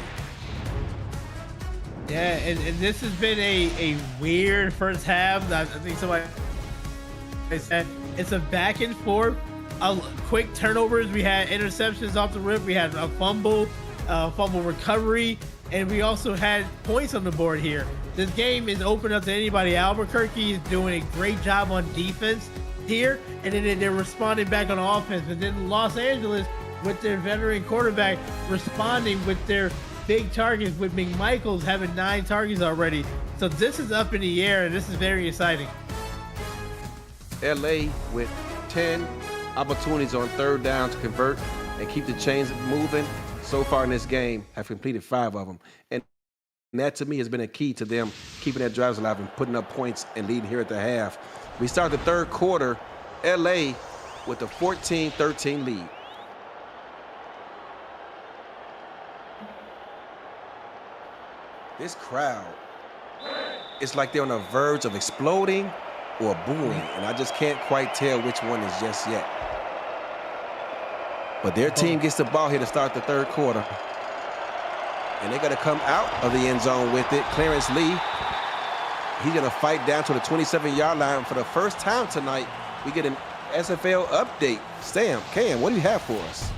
Yeah, and this has been a weird first half. I think somebody said it's a back and forth, quick turnovers. We had interceptions off the rip. We had a fumble recovery, and we also had points on the board here. This game is open up to anybody. Albuquerque is doing a great job on defense here, and then they're responding back on offense. But then Los Angeles, with their veteran quarterback, responding with their big targets, with McMichaels having 9 targets already. So this is up in the air, and this is very exciting. LA with 10 opportunities on 3rd down to convert and keep the chains moving. So far in this game, have completed 5 of them. And that, to me, has been a key to them keeping their drives alive and putting up points and leading here at the half. We start the 3rd quarter, LA with a 14-13 lead. This crowd, it's like they're on the verge of exploding or booing, and I just can't quite tell which one is just yet. But their team gets the ball here to start the 3rd quarter. And they're going to come out of the end zone with it. Clarence Lee, he's going to fight down to the 27-yard line. For the first time tonight, we get an SFL update. Sam, Cam, what do you have for us?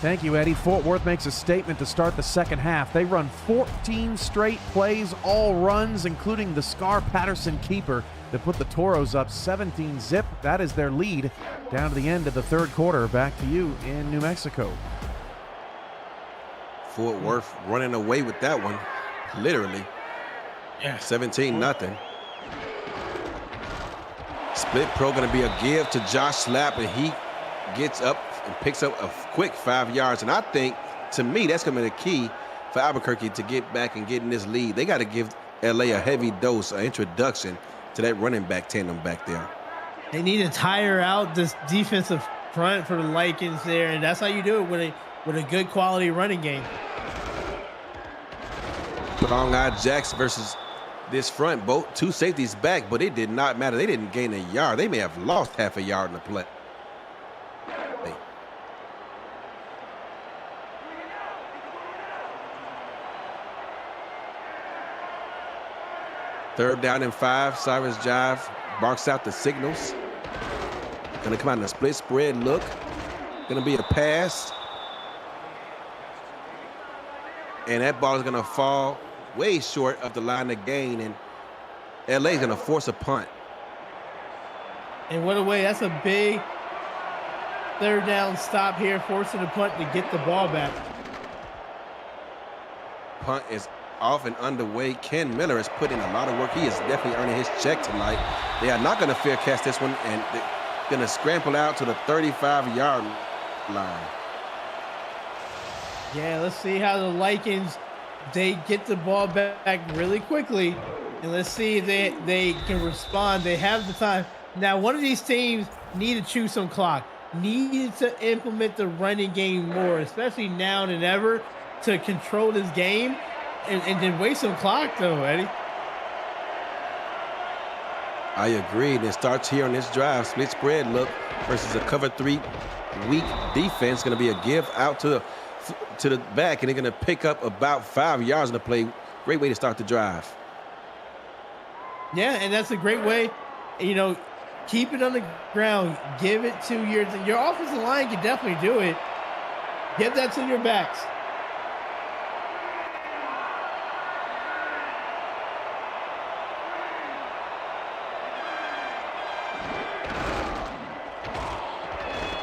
Thank you, Eddie. Fort Worth makes a statement to start the second half. They run 14 straight plays, all runs, including the Scar Patterson keeper that put the Toros up 17-zip. That is their lead down to the end of the third quarter. Back to you in New Mexico. Fort Worth running away with that one, literally. Yeah. 17-0. Split pro going to be a give to Josh Slapp, and he gets up and picks up a quick 5 yards. And I think, to me, that's going to be the key for Albuquerque to get back and get in this lead. They got to give LA a heavy dose, an introduction to that running back tandem back there. They need to tire out this defensive front for the Lycans there, and that's how you do it with a good quality running game. Long-eyed Jacks versus this front, both two safeties back, but it did not matter. They didn't gain a yard. They may have lost half a yard in the play. Third down and 5. Cyrus Jive barks out the signals. Gonna come out in a split spread look. Gonna be a pass. And that ball is gonna fall way short of the line of gain, and LA is gonna force a punt. And what a way, that's a big third down stop here, forcing the punt to get the ball back. Punt is off and underway. Ken Miller has put in a lot of work. He is definitely earning his check tonight. They are not going to fair catch this one, and they're going to scramble out to the 35-yard line. Yeah, let's see how the Lycans, they get the ball back really quickly, and let's see if they can respond. They have the time. Now, one of these teams need to chew some clock, needed to implement the running game more, especially now than ever, to control this game. And then waste some clock, though, Eddie. I agree. And it starts here on this drive. Split spread look versus a cover 3 weak defense. Going to be a give out to the back, and they're going to pick up about 5 yards in the play. Great way to start the drive. Yeah, and that's a great way. You know, keep it on the ground. Give it to your offensive line can definitely do it. Get that to your backs.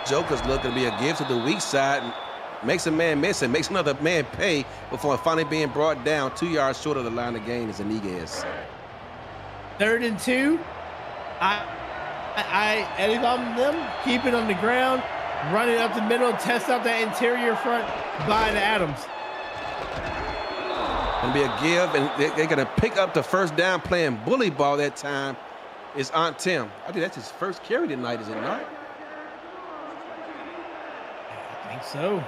Joker's looking to be a give to the weak side, and makes a man miss and makes another man pay before finally being brought down 2 yards short of the line of gain is Iniguez. 3rd and 2. Eddie, on them, keep it on the ground, run it up the middle, test out that interior front by the Adams. Gonna be a give, and they're gonna pick up the first down playing bully ball that time. Is Aunt Tim. I think that's his first carry tonight, is it not? I think so.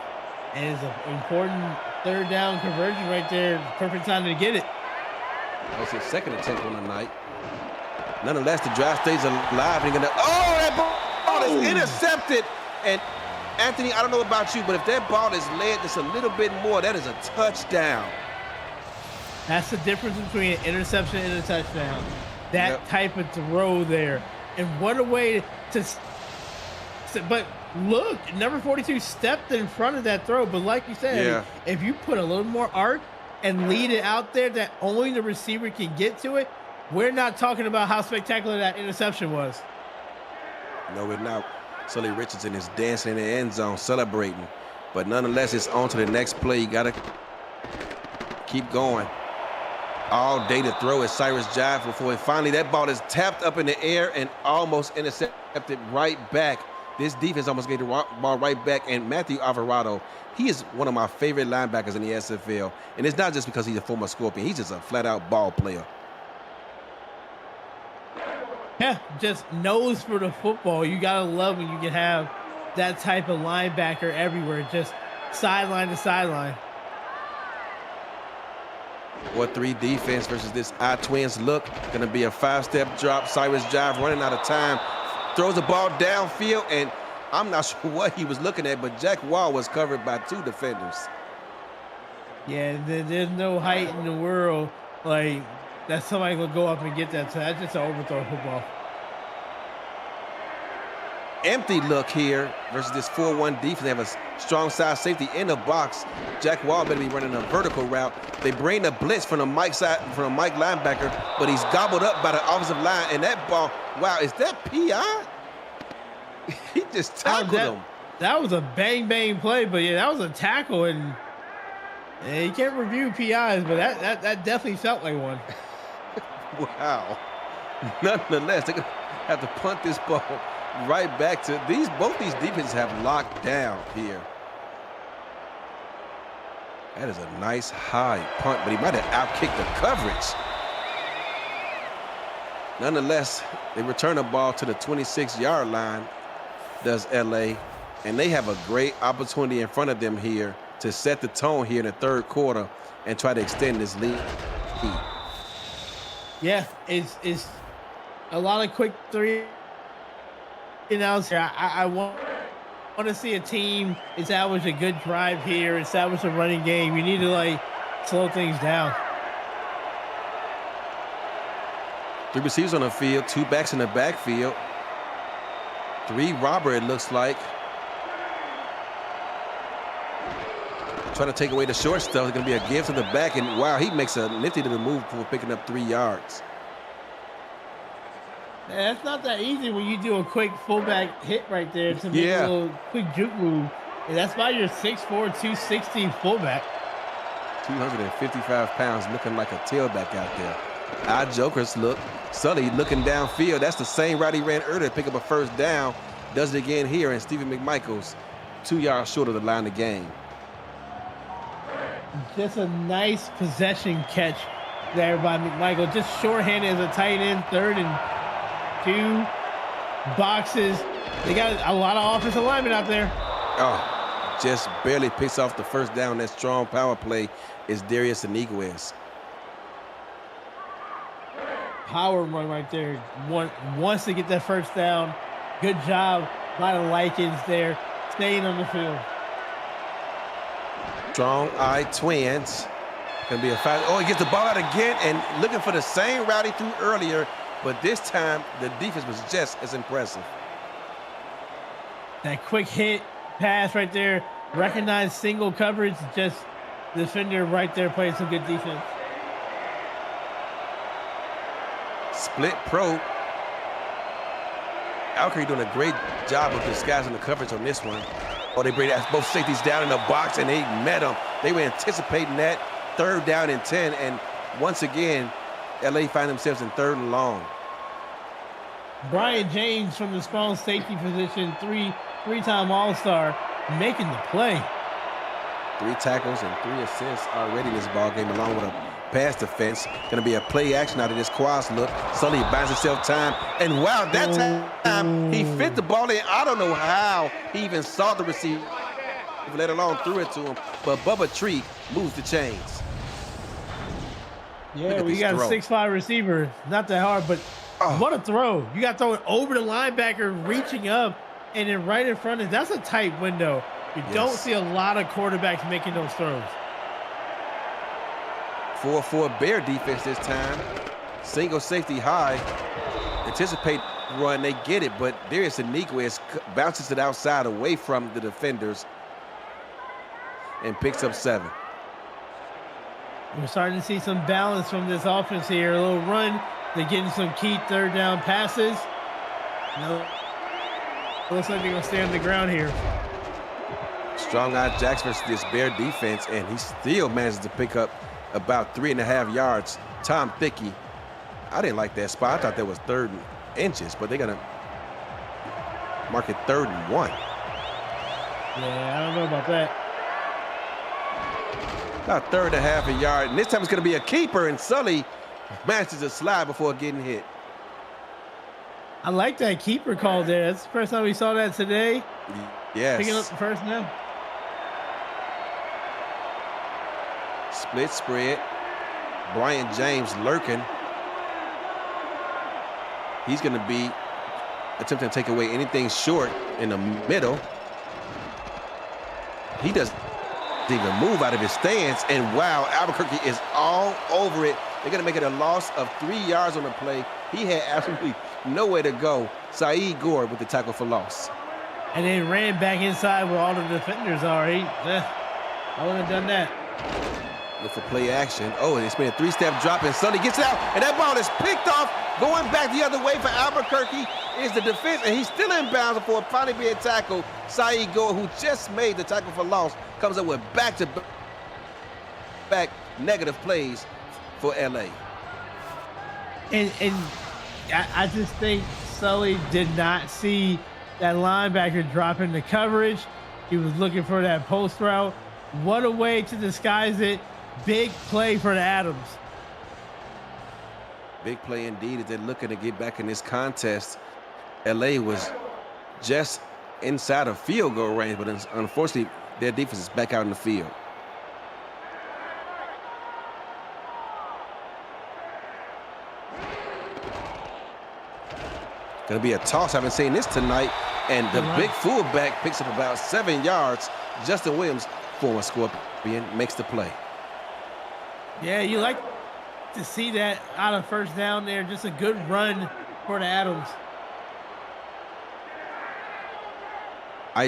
And it's an important third down conversion right there. Perfect time to get it. That's his second attempt on the night. Nonetheless, the drive stays alive. And that ball is intercepted. And Anthony, I don't know about you, but if that ball is led just a little bit more, that is a touchdown. That's the difference between an interception and a touchdown. That type of throw there. And what a way to... But look, number 42 stepped in front of that throw. But like you said, if you put a little more arc and lead it out there that only the receiver can get to it, we're not talking about how spectacular that interception was. No, we're not. Sully Richardson is dancing in the end zone, celebrating. But nonetheless, it's on to the next play. You got to keep going. All day to throw is Cyrus Jive before finally that ball is tapped up in the air and almost intercepted right back. This defense almost gave the ball right back, and Matthew Alvarado, he is one of my favorite linebackers in the SFL. And it's not just because he's a former Scorpion. He's just a flat-out ball player. Yeah, just nose for the football. You got to love when you can have that type of linebacker everywhere, just sideline to sideline. 4-3 defense versus this I-Twins look. Going to be a 5-step drop. Cyrus Jive running out of time. Throws the ball downfield, and I'm not sure what he was looking at, but Jack Wall was covered by 2 defenders. Yeah, there's no height in the world like that somebody will go up and get that. So that's just an overthrow football. Empty look here versus this 4-1 defense. They have a strong side safety in the box. Jack Wall better be running a vertical route. They bring the blitz from the Mike linebacker, but he's gobbled up by the offensive line. And that ball, wow, is that PI? He just tackled him. That was a bang play, but yeah, that was a tackle, and you can't review PIs, but that definitely felt like one. Wow. Nonetheless, they're gonna have to punt this ball right back to these. Both these defenses have locked down here. That is a nice high punt, but he might have outkicked the coverage. Nonetheless, they return the ball to the 26-yard line, does LA, and they have a great opportunity in front of them here to set the tone here in the third quarter and try to extend this lead. Yeah, it's a lot of quick three and outs here. I want to see a team establish a good drive here, establish a running game. You need to like slow things down. 3 receivers on the field, 2 backs in the backfield. 3 robber, it looks like. Trying to take away the short stuff. It's going to be a give to the back, and wow, he makes a nifty little move for picking up 3 yards. Man, that's not that easy when you do a quick fullback hit right there to make a little quick juke move. And that's by your 6'4", 260 fullback. 255 pounds, looking like a tailback out there. Our jokers look. Sully looking downfield. That's the same route he ran earlier to pick up a first down. Does it again here, and Stephen McMichael's 2 yards short of the line of game. Just a nice possession catch there by McMichael. Just shorthanded as a tight end, 3rd and 2 boxes. They got a lot of offensive linemen out there. Oh, just barely picks off the first down. That strong power play is Darius Iniguez. Power run right there. Wants to get that first down. Good job by the Lycans there, staying on the field. Strong-eye twins. Gonna be a foul. Oh, he gets the ball out again and looking for the same route he threw earlier, but this time the defense was just as impressive. That quick hit pass right there, recognized single coverage, just the defender right there playing some good defense. Split pro. Albuquerque doing a great job of disguising the coverage on this one. Oh, they bring both safeties down in the box, and they met them. They were anticipating that. 3rd down and 10, and once again, LA find themselves in 3rd and long. Brian James from the strong safety position, three-time All-Star, making the play. 3 tackles and 3 assists already in this ball game, along with a pass defense. Going to be a play action out of this cross look. Sully buys himself time, and wow, that time he fit the ball in. I don't know how he even saw the receiver, let alone threw it to him. But Bubba Tree moves the chains. Yeah, we got a 6'5" receiver. Not that hard, but what a throw. You got to throw it over the linebacker, reaching up, and then right in front of that's a tight window. You don't see a lot of quarterbacks making those throws. 4-4 Bear defense this time. Single safety high. Anticipate run, they get it, but Darius Iniguez bounces it outside away from the defenders and picks up 7. We're starting to see some balance from this offense here. A little run. They're getting some key 3rd down passes. Looks like they're going to stay on the ground here. Strong-eyed Jacks versus this Bear defense, and he still manages to pick up about 3.5 yards. Tom Thickey, I didn't like that spot. I thought that was 3rd and inches, but they're going to mark it 3rd and 1. Yeah, I don't know about that. About 3rd and half a yard, and this time it's going to be a keeper, and Sully manages to slide before getting hit. I like that keeper call there. That's the first time we saw that today. Yes. Picking up the first down. Split spread. Brian James lurking. He's going to be attempting to take away anything short in the middle. He does even move out of his stance. And wow, Albuquerque is all over it. They're going to make it a loss of 3 yards on the play. He had absolutely nowhere to go. Saeed Gore with the tackle for loss. And they ran back inside where all the defenders are. I wouldn't have done that. Look for play action. Oh, it's been a 3-step drop, and Sully gets it out, and that ball is picked off. Going back the other way for Albuquerque is the defense, and he's still in bounds before finally being tackled. Saeed Gore, who just made the tackle for loss, comes up with back-to-back negative plays for LA. And I just think Sully did not see that linebacker dropping the coverage. He was looking for that post route. What a way to disguise it. Big play for the Adams. Big play indeed as they're looking to get back in this contest. LA was just inside of field goal range, but unfortunately, their defense is back out in the field. Going to be a toss. I haven't seen this tonight. And the big fullback picks up about 7 yards. Justin Williams, former Scorpion, makes the play. Yeah, you like to see that out of first down there. Just a good run for the Adams.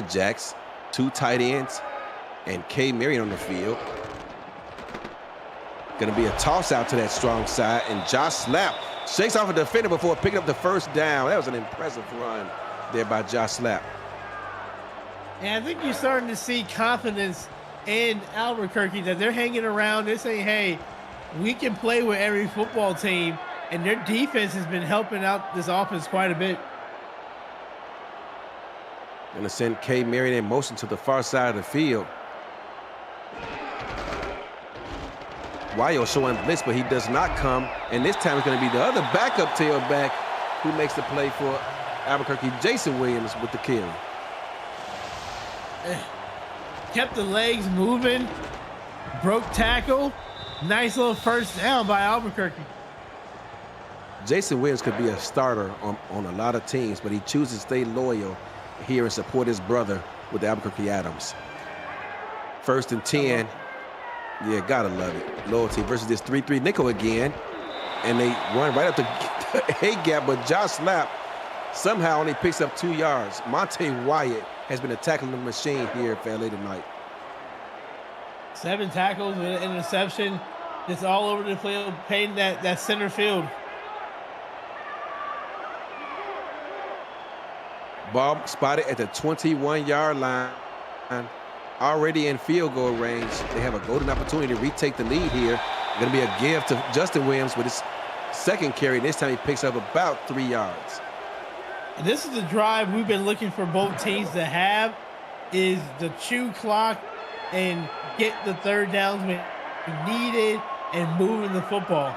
Jacks, 2 tight ends, and K. Marion on the field. Going to be a toss out to that strong side, and Josh Slapp shakes off a defender before picking up the first down. That was an impressive run there by Josh Slapp. And I think you're starting to see confidence in Albuquerque that they're hanging around. They're saying, hey, we can play with every football team, and their defense has been helping out this offense quite a bit. Going to send K. Marion in motion to the far side of the field. Wyo showing blitz, but he does not come. And this time it's going to be the other backup tailback who makes the play for Albuquerque, Jason Williams, with the kill. Kept the legs moving, broke tackle. Nice little first down by Albuquerque. Jason Williams could be a starter on a lot of teams, but he chooses to stay loyal here and support his brother with the Albuquerque Adams. 1st and 10. Yeah, gotta love it. Loyalty versus this 3-3 nickel again. And they run right up the A-gap, but Josh Slapp somehow only picks up 2 yards. Monte Wyatt has been a tackling machine here for LA tonight. 7 tackles with an interception. It's all over the field, painting that center field. Ball spotted at the 21-yard line. Already in field goal range. They have a golden opportunity to retake the lead here. Going to be a give to Justin Williams with his second carry. This time he picks up about 3 yards. This is the drive we've been looking for both teams to have, is the chew clock and get the third downs when needed and moving the football.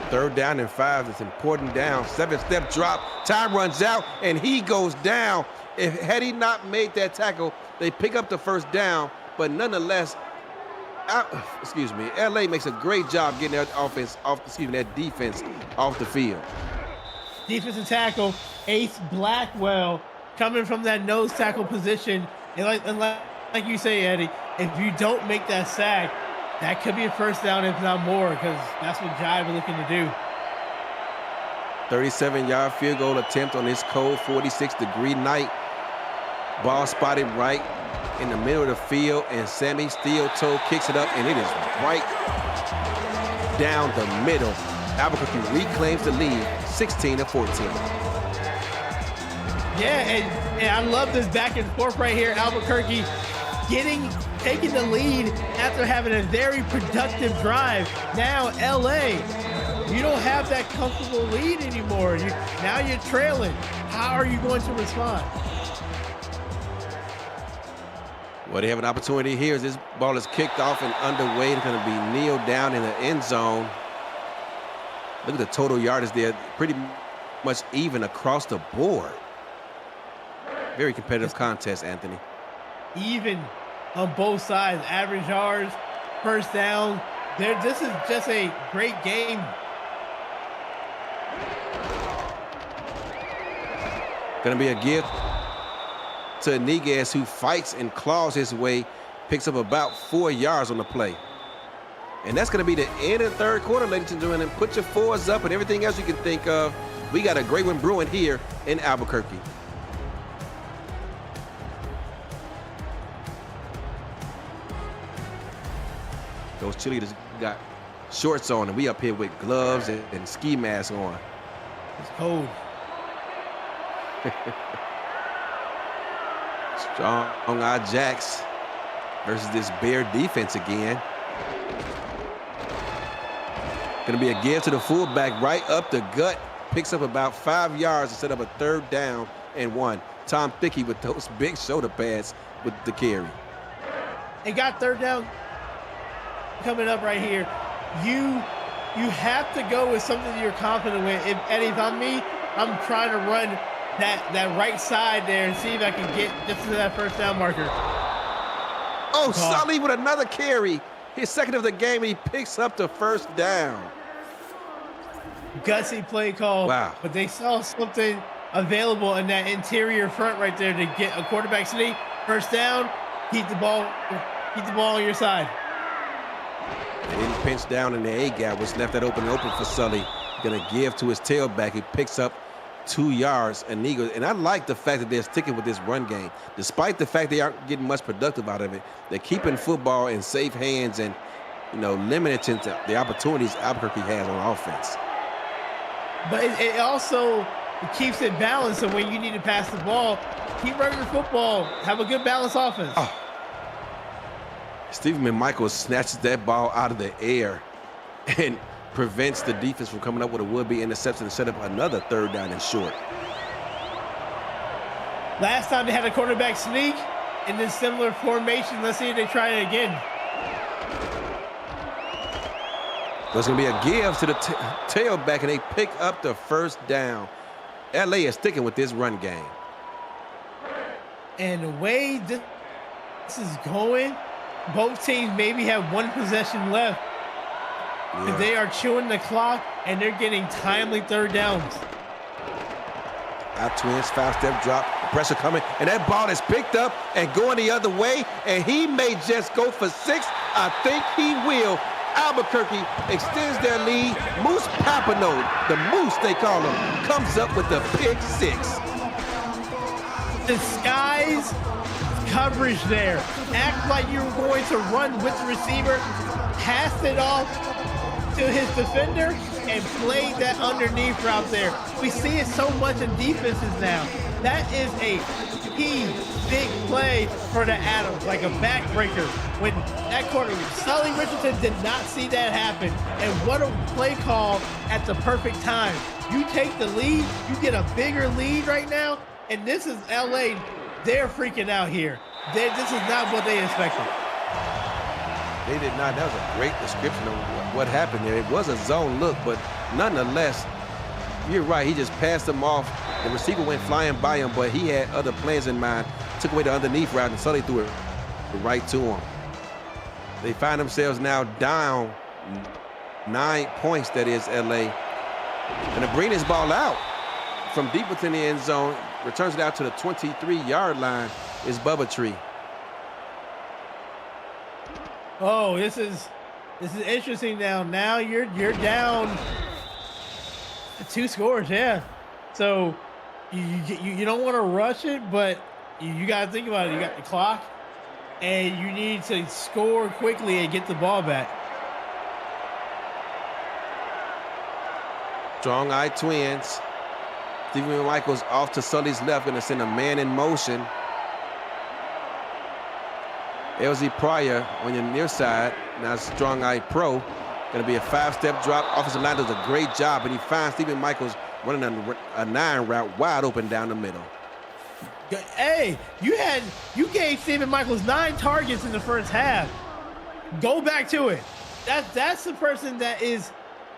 3rd down and 5. It's important down. 7-step drop. Time runs out, and he goes down. Had he not made that tackle, they pick up the first down, but nonetheless, LA makes a great job getting that that defense off the field. Defensive tackle, Ace Blackwell, coming from that nose tackle position. And like you say, Eddie, if you don't make that sack, that could be a first down, if not more, because that's what Jive is looking to do. 37-yard field goal attempt on this cold 46-degree night. Ball spotted right in the middle of the field, and Sammy Steel-Toe kicks it up, and it is right down the middle. Albuquerque reclaims the lead, 16-14. Yeah, and I love this back and forth right here. Albuquerque taking the lead after having a very productive drive. Now, LA, you don't have that comfortable lead anymore. Now you're trailing. How are you going to respond? Well, they have an opportunity here as this ball is kicked off and underway. It's going to be kneeled down in the end zone. Look at the total yardage there. Pretty much even across the board. Very competitive contest, Anthony. Even on both sides. Average yards, first down. This is just a great game. Going to be a gift to Niguez, who fights and claws his way Picks up about 4 yards on the play. And that's going to be the end of the third quarter, ladies and gentlemen. Put your fours up and everything else you can think of. We got a great one brewing here in Albuquerque. Those cheerleaders got shorts on, and we up here with gloves and ski masks on. It's cold. Strong-eyed Jacks versus this Bear defense again. Going to be a give to the fullback right up the gut. Picks up about 5 yards instead of a 3rd down and 1. Tom Thickey with those big shoulder pads with the carry. They got 3rd down coming up right here. You have to go with something that you're confident with. Eddie, if I'm me, I'm trying to run that right side there and see if I can get just to that 1st down marker. Oh, Sully with another carry. His 2nd of the game, and he picks up the 1st down. Gutsy play call. Wow. But they saw something available in that interior front right there to get a quarterback sneak. 1st down, keep the ball on your side. They didn't pinch down in the A gap, which left that open for Sully. Gonna give to his tailback. He picks up 2 yards, and Eagles. And I like the fact that they're sticking with this run game. Despite the fact they aren't getting much productive out of it, they're keeping football in safe hands and, limiting the opportunities Albuquerque has on offense. But it also keeps it balanced, so when you need to pass the ball, keep running the football, have a good balanced offense. Oh. Stephen McMichael snatches that ball out of the air and prevents the defense from coming up with a would-be interception to set up another 3rd down and short. Last time they had a quarterback sneak in this similar formation. Let's see if they try it again. There's going to be a give to the tailback, and they pick up the 1st down. LA is sticking with this run game. And the way this is going, both teams maybe have 1 possession left. Yeah. They are chewing the clock, and they're getting timely 3rd downs. Our Twins 5-step drop, pressure coming, and that ball is picked up and going the other way, and he may just go for 6. I think he will. Albuquerque extends their lead. Moose Papano, the Moose they call him, comes up with the pick 6. Disguise coverage there. Act like you're going to run with the receiver, pass it off to his defender, and play that underneath route there. We see it so much in defenses now. That is a key big play for the Adams, like a backbreaker. When that corner, Sully Richardson did not see that happen. And what a play call at the perfect time. You take the lead, you get a bigger lead right now, and this is LA. They're freaking out here. This is not what they expected. They did not. That was a great description of what happened there. It was a zone look, but nonetheless, you're right. He just passed him off. The receiver went flying by him, but he had other plans in mind. Took away the underneath route, and Sully threw it right to him. They find themselves now down 9 points, that is LA. And to bring this ball out from deep within the end zone, returns it out to the 23-yard line, is Bubba Tree. Oh, this is interesting now. Now you're down 2 scores, yeah. So you don't want to rush it, but you got to think about it. You got the clock, and you need to score quickly and get the ball back. Strong-eyed Twins. Stephen Michaels off to Sully's left, going to send a man in motion. LZ Pryor on your near side. Now Strong-eyed Pro. Going to be a 5-step drop. Offensive line does a great job, and he finds Stephen Michaels running a 9 route wide open down the middle. Hey, you gave Stephen Michaels 9 targets in the first half. Go back to it. That's the person that is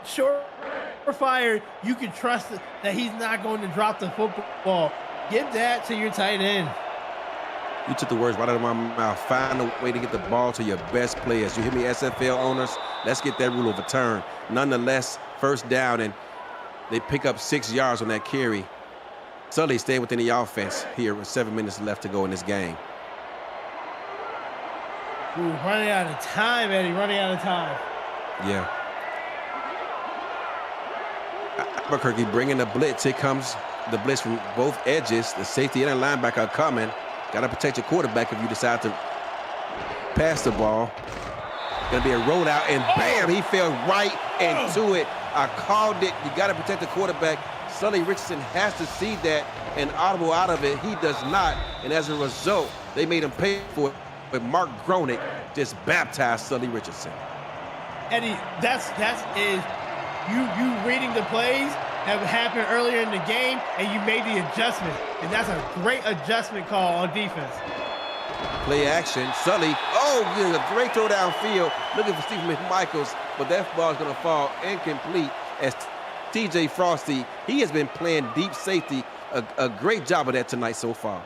surefire. You can trust that he's not going to drop the football. Give that to your tight end. You took the words right out of my mouth. Find a way to get the ball to your best players. You hear me, SFL owners? Let's get that rule overturned. Nonetheless, 1st down, and they pick up 6 yards on that carry. Sully staying within the offense here with 7 minutes left to go in this game. Ooh, running out of time, Eddie. Running out of time. Yeah. Albuquerque bringing the blitz. Here comes the blitz from both edges. The safety and the linebacker are coming. Got to protect your quarterback if you decide to pass the ball. Gonna be a rollout, and bam, he fell right into it. I called it. You got to protect the quarterback. Sully Richardson has to see that and audible out of it. He does not, and as a result, they made him pay for it. But Mark Gronick just baptized Sully Richardson. Eddie, that's you reading the plays that happened earlier in the game, and you made the adjustment, and that's a great adjustment call on defense. Play action, Sully. Oh, yeah, a great throw downfield, looking for Stephen McMichaels, but that ball is going to fall incomplete as TJ Frosty, he has been playing deep safety, a great job of that tonight so far.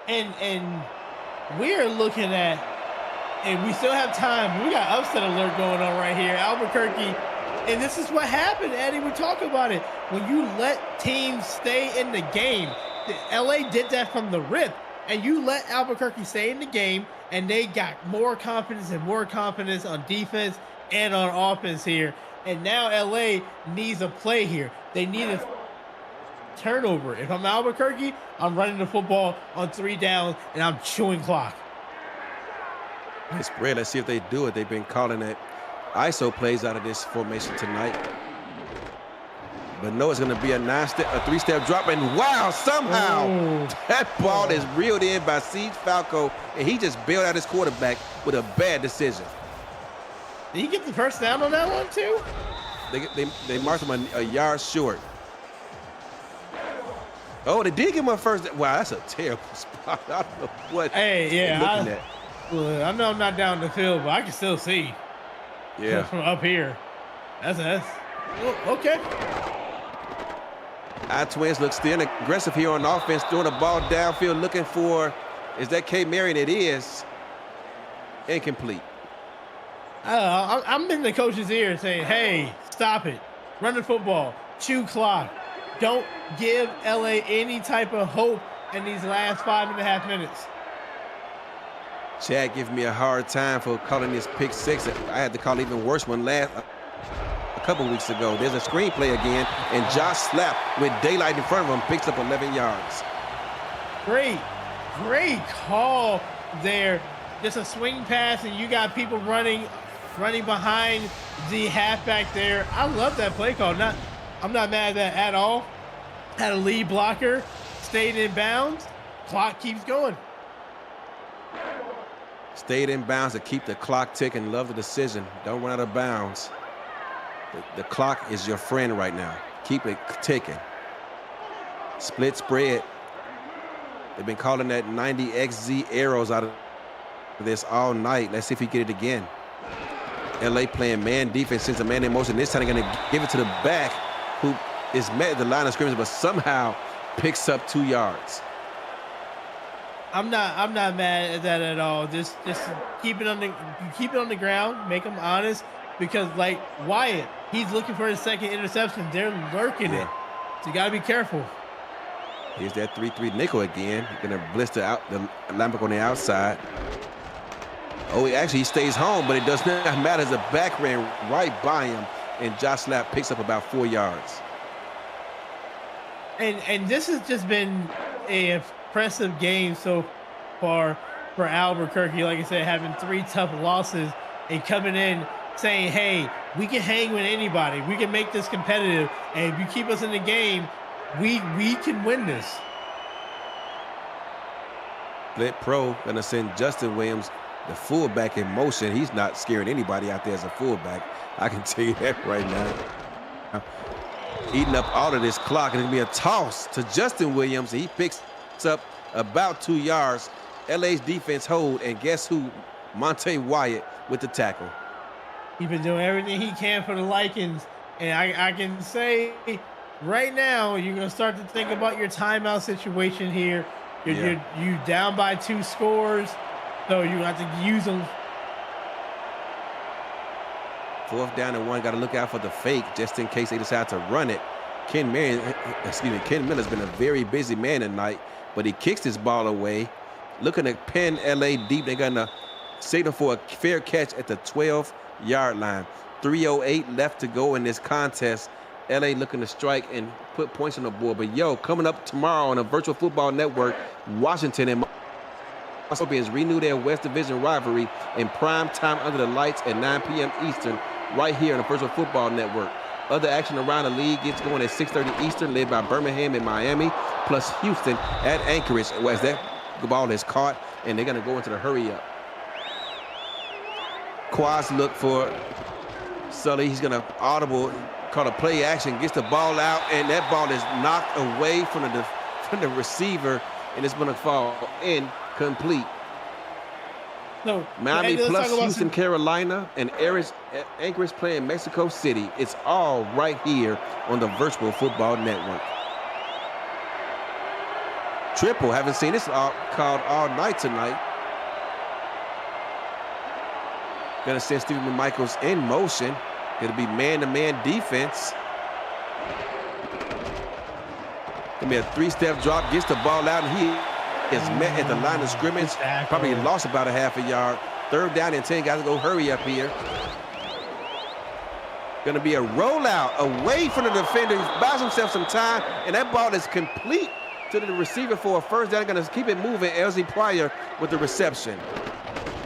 And we're looking at, and we still have time. We got upset alert going on right here. Albuquerque, and this is what happened, Eddie. We talk about it. When you let teams stay in the game, LA did that from the rip, and you let Albuquerque stay in the game, and they got more confidence and more confidence on defense and on offense here. And now LA needs a play here. They need a turnover. If I'm Albuquerque, I'm running the football on 3 downs, and I'm chewing clock. Nice spread. Let's see if they do it. They've been calling it ISO plays out of this formation tonight. But no, it's going to be a 3-step drop, and wow, somehow that ball is reeled in by Siege Falco, and he just bailed out his quarterback with a bad decision. Did he get the first down on that one too? They marked him a yard short. Oh, they did give him a first. Wow, that's a terrible spot. I don't know what. Hey, yeah, looking at. Well, I know I'm not down the field, but I can still see. Yeah. From up here. That's okay. Our Twins look still aggressive here on offense, throwing the ball downfield, looking for, is that K. Marion? It is. Incomplete. I'm in the coach's ear saying, hey, stop it. Run the football. Chew clock. Don't give LA any type of hope in these last 5.5 minutes. Chad gives me a hard time for calling this pick six. I had to call even worse one a couple weeks ago. There's a screenplay again, and Josh Slapp with daylight in front of him picks up 11 yards. Great call there. Just a swing pass, and you got people running behind the halfback there. I love that play call. I'm not mad at that at all. Had a lead blocker, stayed in bounds. Clock keeps going. Stayed in bounds to keep the clock ticking. Love the decision. Don't run out of bounds. The clock is your friend right now. Keep it ticking. Split spread. They've been calling that 90XZ arrows out of this all night. Let's see if we get it again. LA playing man defense since the man in motion. This time they're going to give it to the back, who is met at the line of scrimmage, but somehow picks up 2 yards. I'm not mad at that at all. Just keep it on the ground, make them honest, because like Wyatt, he's looking for his second interception. They're lurking it. So you gotta be careful. Here's that 3-3 nickel again. Gonna blitz the linebacker on the outside. Oh, he stays home, but it does not matter. The back ran right by him, and Josh Slapp picks up about 4 yards. And this has just been an impressive game so far for Albuquerque. Like I said, having 3 tough losses and coming in saying, hey, we can hang with anybody. We can make this competitive. And if you keep us in the game, we can win this. Split pro gonna send Justin Williams, the fullback, in motion. He's not scaring anybody out there as a fullback. I can tell you that right now. Eating up all of this clock, and it'll be a toss to Justin Williams. He picks up about 2 yards. LA's defense hold, and guess who? Monte Wyatt with the tackle. He's been doing everything he can for the Lycans, and I can say right now you're going to start to think about your timeout situation here. You're down by 2 scores, so you have to use them. 4th down and 1. Got to look out for the fake just in case they decide to run it. Ken Miller's been a very busy man tonight, but he kicks this ball away. Looking to pin LA deep. They're going to signal for a fair catch at the 12-yard line. 3:08 left to go in this contest. LA looking to strike and put points on the board. But yo, coming up tomorrow on a virtual football network, Washington and Scorpions renew their West Division rivalry in prime time under the lights at 9 p.m. Eastern, right here on the virtual football network. Other action around the league gets going at 6:30 Eastern, led by Birmingham and Miami, plus Houston at Anchorage, as that ball is caught, and they're going to go into the hurry up. Quads look for Sully. He's going to audible, call a play action, gets the ball out, and that ball is knocked away from the receiver, and it's going to fall incomplete. No, Miami plus Houston, Carolina, and Anchorage playing Mexico City. It's all right here on the Virtual Football Network. Triple, haven't seen this called all night tonight. Gonna send Stephen McMichaels in motion. It'll be man-to-man defense. Gonna be a 3-step drop, gets the ball out, and he is met at the line of scrimmage. Probably lost about a half a yard. 3rd down and 10. Got to go hurry up here. Going to be a rollout away from the defender. He buys himself some time, and that ball is complete to the receiver for a 1st down. Going to keep it moving. LZ Pryor with the reception.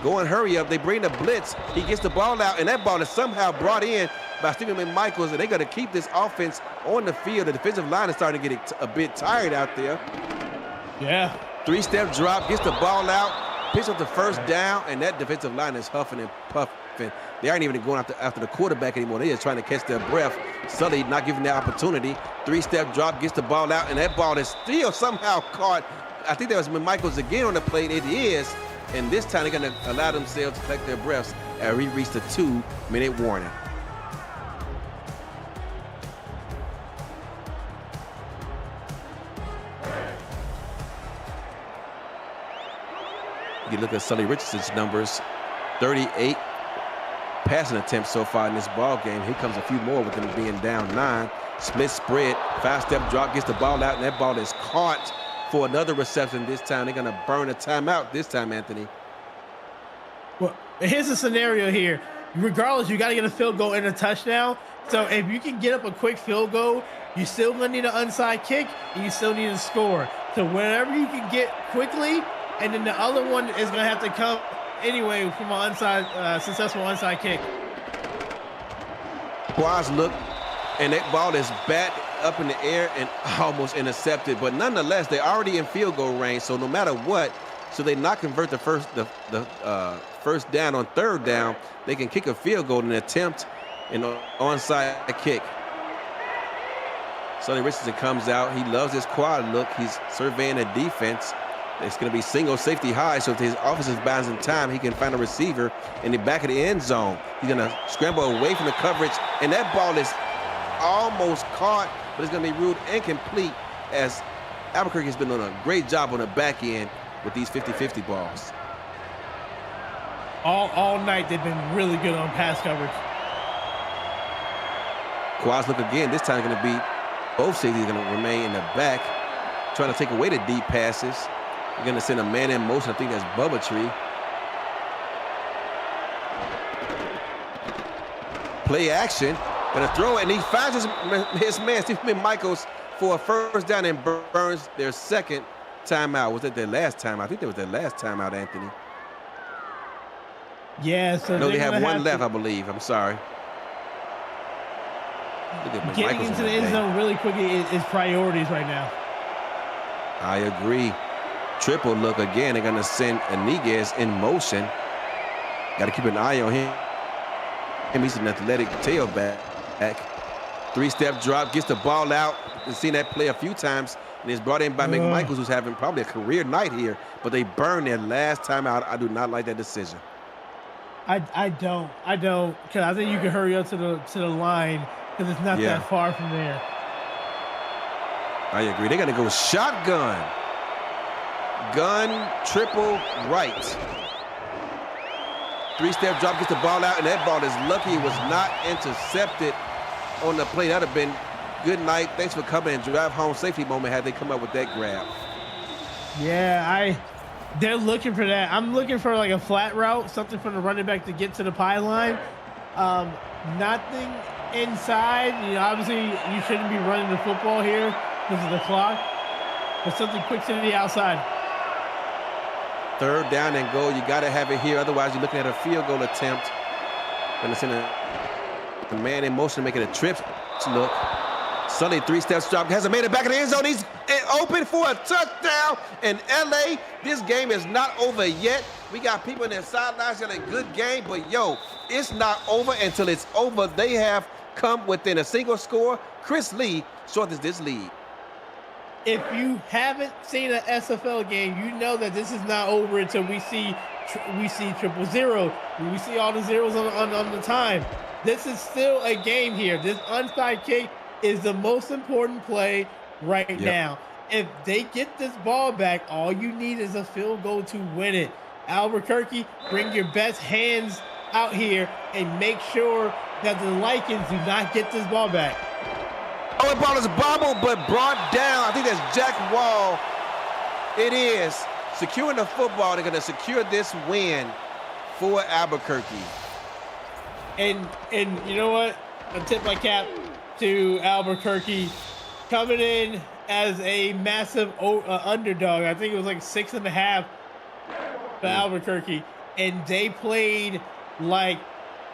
Going hurry up. They bring the blitz. He gets the ball out, and that ball is somehow brought in by Stephen McMichaels, and they're going to keep this offense on the field. The defensive line is starting to get a bit tired out there. Yeah. 3-step drop, gets the ball out, picks up the 1st down, and that defensive line is huffing and puffing. They aren't even going after the quarterback anymore. They're just trying to catch their breath. Sully not giving the opportunity. 3-step drop, gets the ball out, and that ball is still somehow caught. I think that was McMichaels again on the plate. It is, and this time they're going to allow themselves to collect their breaths and we reach the 2-minute warning. You look at Sully Richardson's numbers, 38 passing attempts so far in this ball game. Here comes a few more with them being down 9. Split spread, 5-step drop, gets the ball out, and that ball is caught for another reception this time. They're going to burn a timeout this time, Anthony. Well, here's the scenario here. Regardless, you got to get a field goal and a touchdown. So if you can get up a quick field goal, you still going to need an onside kick, and you still need to score. So whenever you can get quickly, and then the other one is going to have to come anyway from an successful onside kick. Quaz look, and that ball is batted up in the air and almost intercepted. But nonetheless, they're already in field goal range. So no matter what, so they not convert the first down on 3rd down, they can kick a field goal and attempt an onside kick. Sonny Richardson comes out. He loves his quad look. He's surveying the defense. It's going to be single safety high, so if his offensive buys him time, he can find a receiver in the back of the end zone. He's going to scramble away from the coverage, and that ball is almost caught, but it's going to be ruled incomplete as Albuquerque has been doing a great job on the back end with these 50-50 balls. All night they've been really good on pass coverage. Quaz look again. This time going to be both safeties going to remain in the back, trying to take away the deep passes. You're going to send a man in motion. I think that's Bubba Tree. Play action. Going to throw it, and he finds his man, Stephen McMichaels, for a 1st down and burns their 2nd timeout. Was that their last timeout? I think that was their last timeout, Anthony. Yeah, so no, they have one left, I believe. I'm sorry. Getting into the end zone really quickly is priorities right now. I agree. Triple look again. They're going to send Iniguez in motion. Got to keep an eye on him. He's an athletic tailback. 3-step drop, gets the ball out. We've seen that play a few times, and it's brought in by McMichaels, who's having probably a career night here, but they burned their last time out. I do not like that decision. I don't, because I think you can hurry up to the line because it's not that far from there. I agree. They're going to go shotgun. Gun, triple, right. 3-step drop, gets the ball out, and that ball is lucky it was not intercepted on the play. That would have been good night. Thanks for coming and drive home safety moment had they come up with that grab. Yeah, They're looking for that. I'm looking for like a flat route, something from the running back to get to the pylon. Nothing inside. You know, obviously you shouldn't be running the football here because of the clock, but something quick to the outside. 3rd down and goal. You got to have it here. Otherwise, you're looking at a field goal attempt. Going to send a man in motion, making a trip look. Sully 3-step drop, hasn't made it back in the end zone. He's open for a touchdown. In LA, this game is not over yet. We got people in the sidelines yelling good game, but yo, it's not over until it's over. They have come within a single score. Chris Lee shortens this lead. If you haven't seen an SFL game, you know that this is not over until we see 000. We see all the zeros on the time. This is still a game here. This onside kick is the most important play right now. If they get this ball back, all you need is a field goal to win it. Albuquerque, bring your best hands out here and make sure that the Lycans do not get this ball back. Oh, the ball is bobbled but brought down. I think that's Jack Wall. It is. Securing the football, they're going to secure this win for Albuquerque. And you know what? I tip my cap to Albuquerque coming in as a massive underdog. I think it was like 6.5 for Albuquerque, and they played like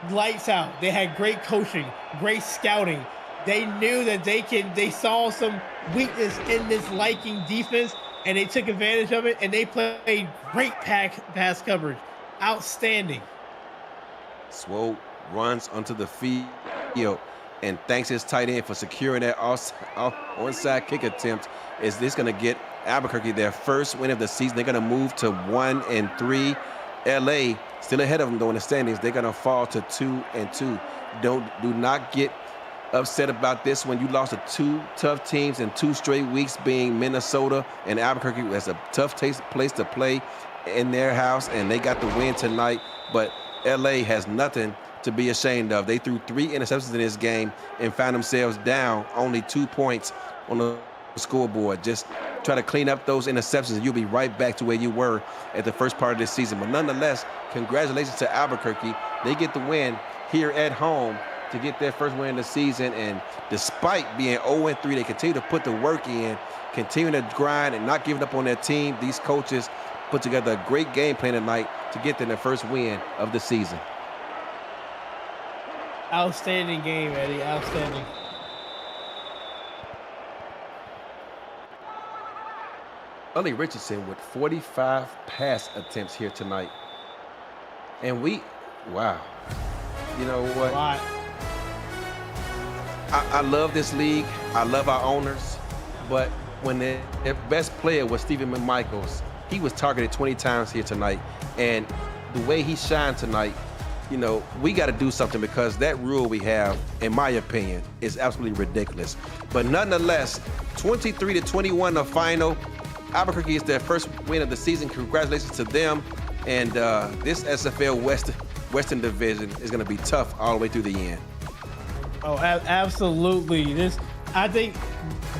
lights out. They had great coaching, great scouting. They knew that they saw some weakness in this Lycan defense, and they took advantage of it, and they played great pass coverage. Outstanding. Swope runs onto the field and thanks his tight end for securing that onside kick attempt. Is this going to get Albuquerque their first win of the season? They're going to move to 1-3. LA still ahead of them though in the standings. They're going to fall to 2-2. Do not get upset about this one. You lost to 2 tough teams in 2 straight weeks, being Minnesota and Albuquerque. That's a tough place to play in their house, and they got the win tonight. But LA has nothing to be ashamed of. They threw 3 interceptions in this game and found themselves down only 2 points on the scoreboard. Just try to clean up those interceptions and you'll be right back to where you were at the first part of this season. But nonetheless, congratulations to Albuquerque. They get the win here at home to get their first win of the season. And despite being 0-3, they continue to put the work in, continue to grind and not giving up on their team. These coaches put together a great game plan tonight to get them their first win of the season. Outstanding game, Eddie. Outstanding. Sully Richardson with 45 pass attempts here tonight. And wow. You know what? I love this league. I love our owners. But when their best player was Stephen McMichaels, he was targeted 20 times here tonight. And the way he shined tonight, you know, we got to do something because that rule we have, in my opinion, is absolutely ridiculous. But nonetheless, 23-21 the final. Albuquerque is their first win of the season. Congratulations to them. And this SFL Western Division is going to be tough all the way through the end. Oh, absolutely. I think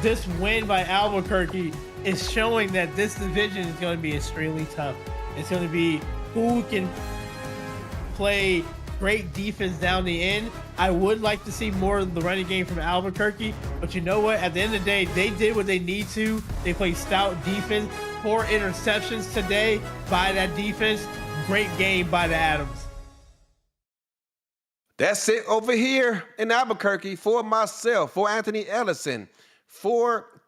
this win by Albuquerque is showing that this division is going to be extremely tough. It's going to be who can play great defense down the end. I would like to see more of the running game from Albuquerque, but you know what? At the end of the day, they did what they need to. They played stout defense. 4 interceptions today by that defense. Great game by the Adams. That's it over here in Albuquerque for myself, for Anthony Ellison, for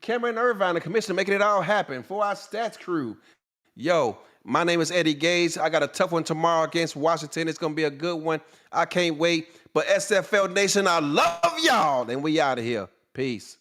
Cameron Irvine, the commissioner, making it all happen, for our stats crew. Yo, my name is Eddie Gage. I got a tough one tomorrow against Washington. It's going to be a good one. I can't wait. But SFL Nation, I love y'all. And we out of here. Peace.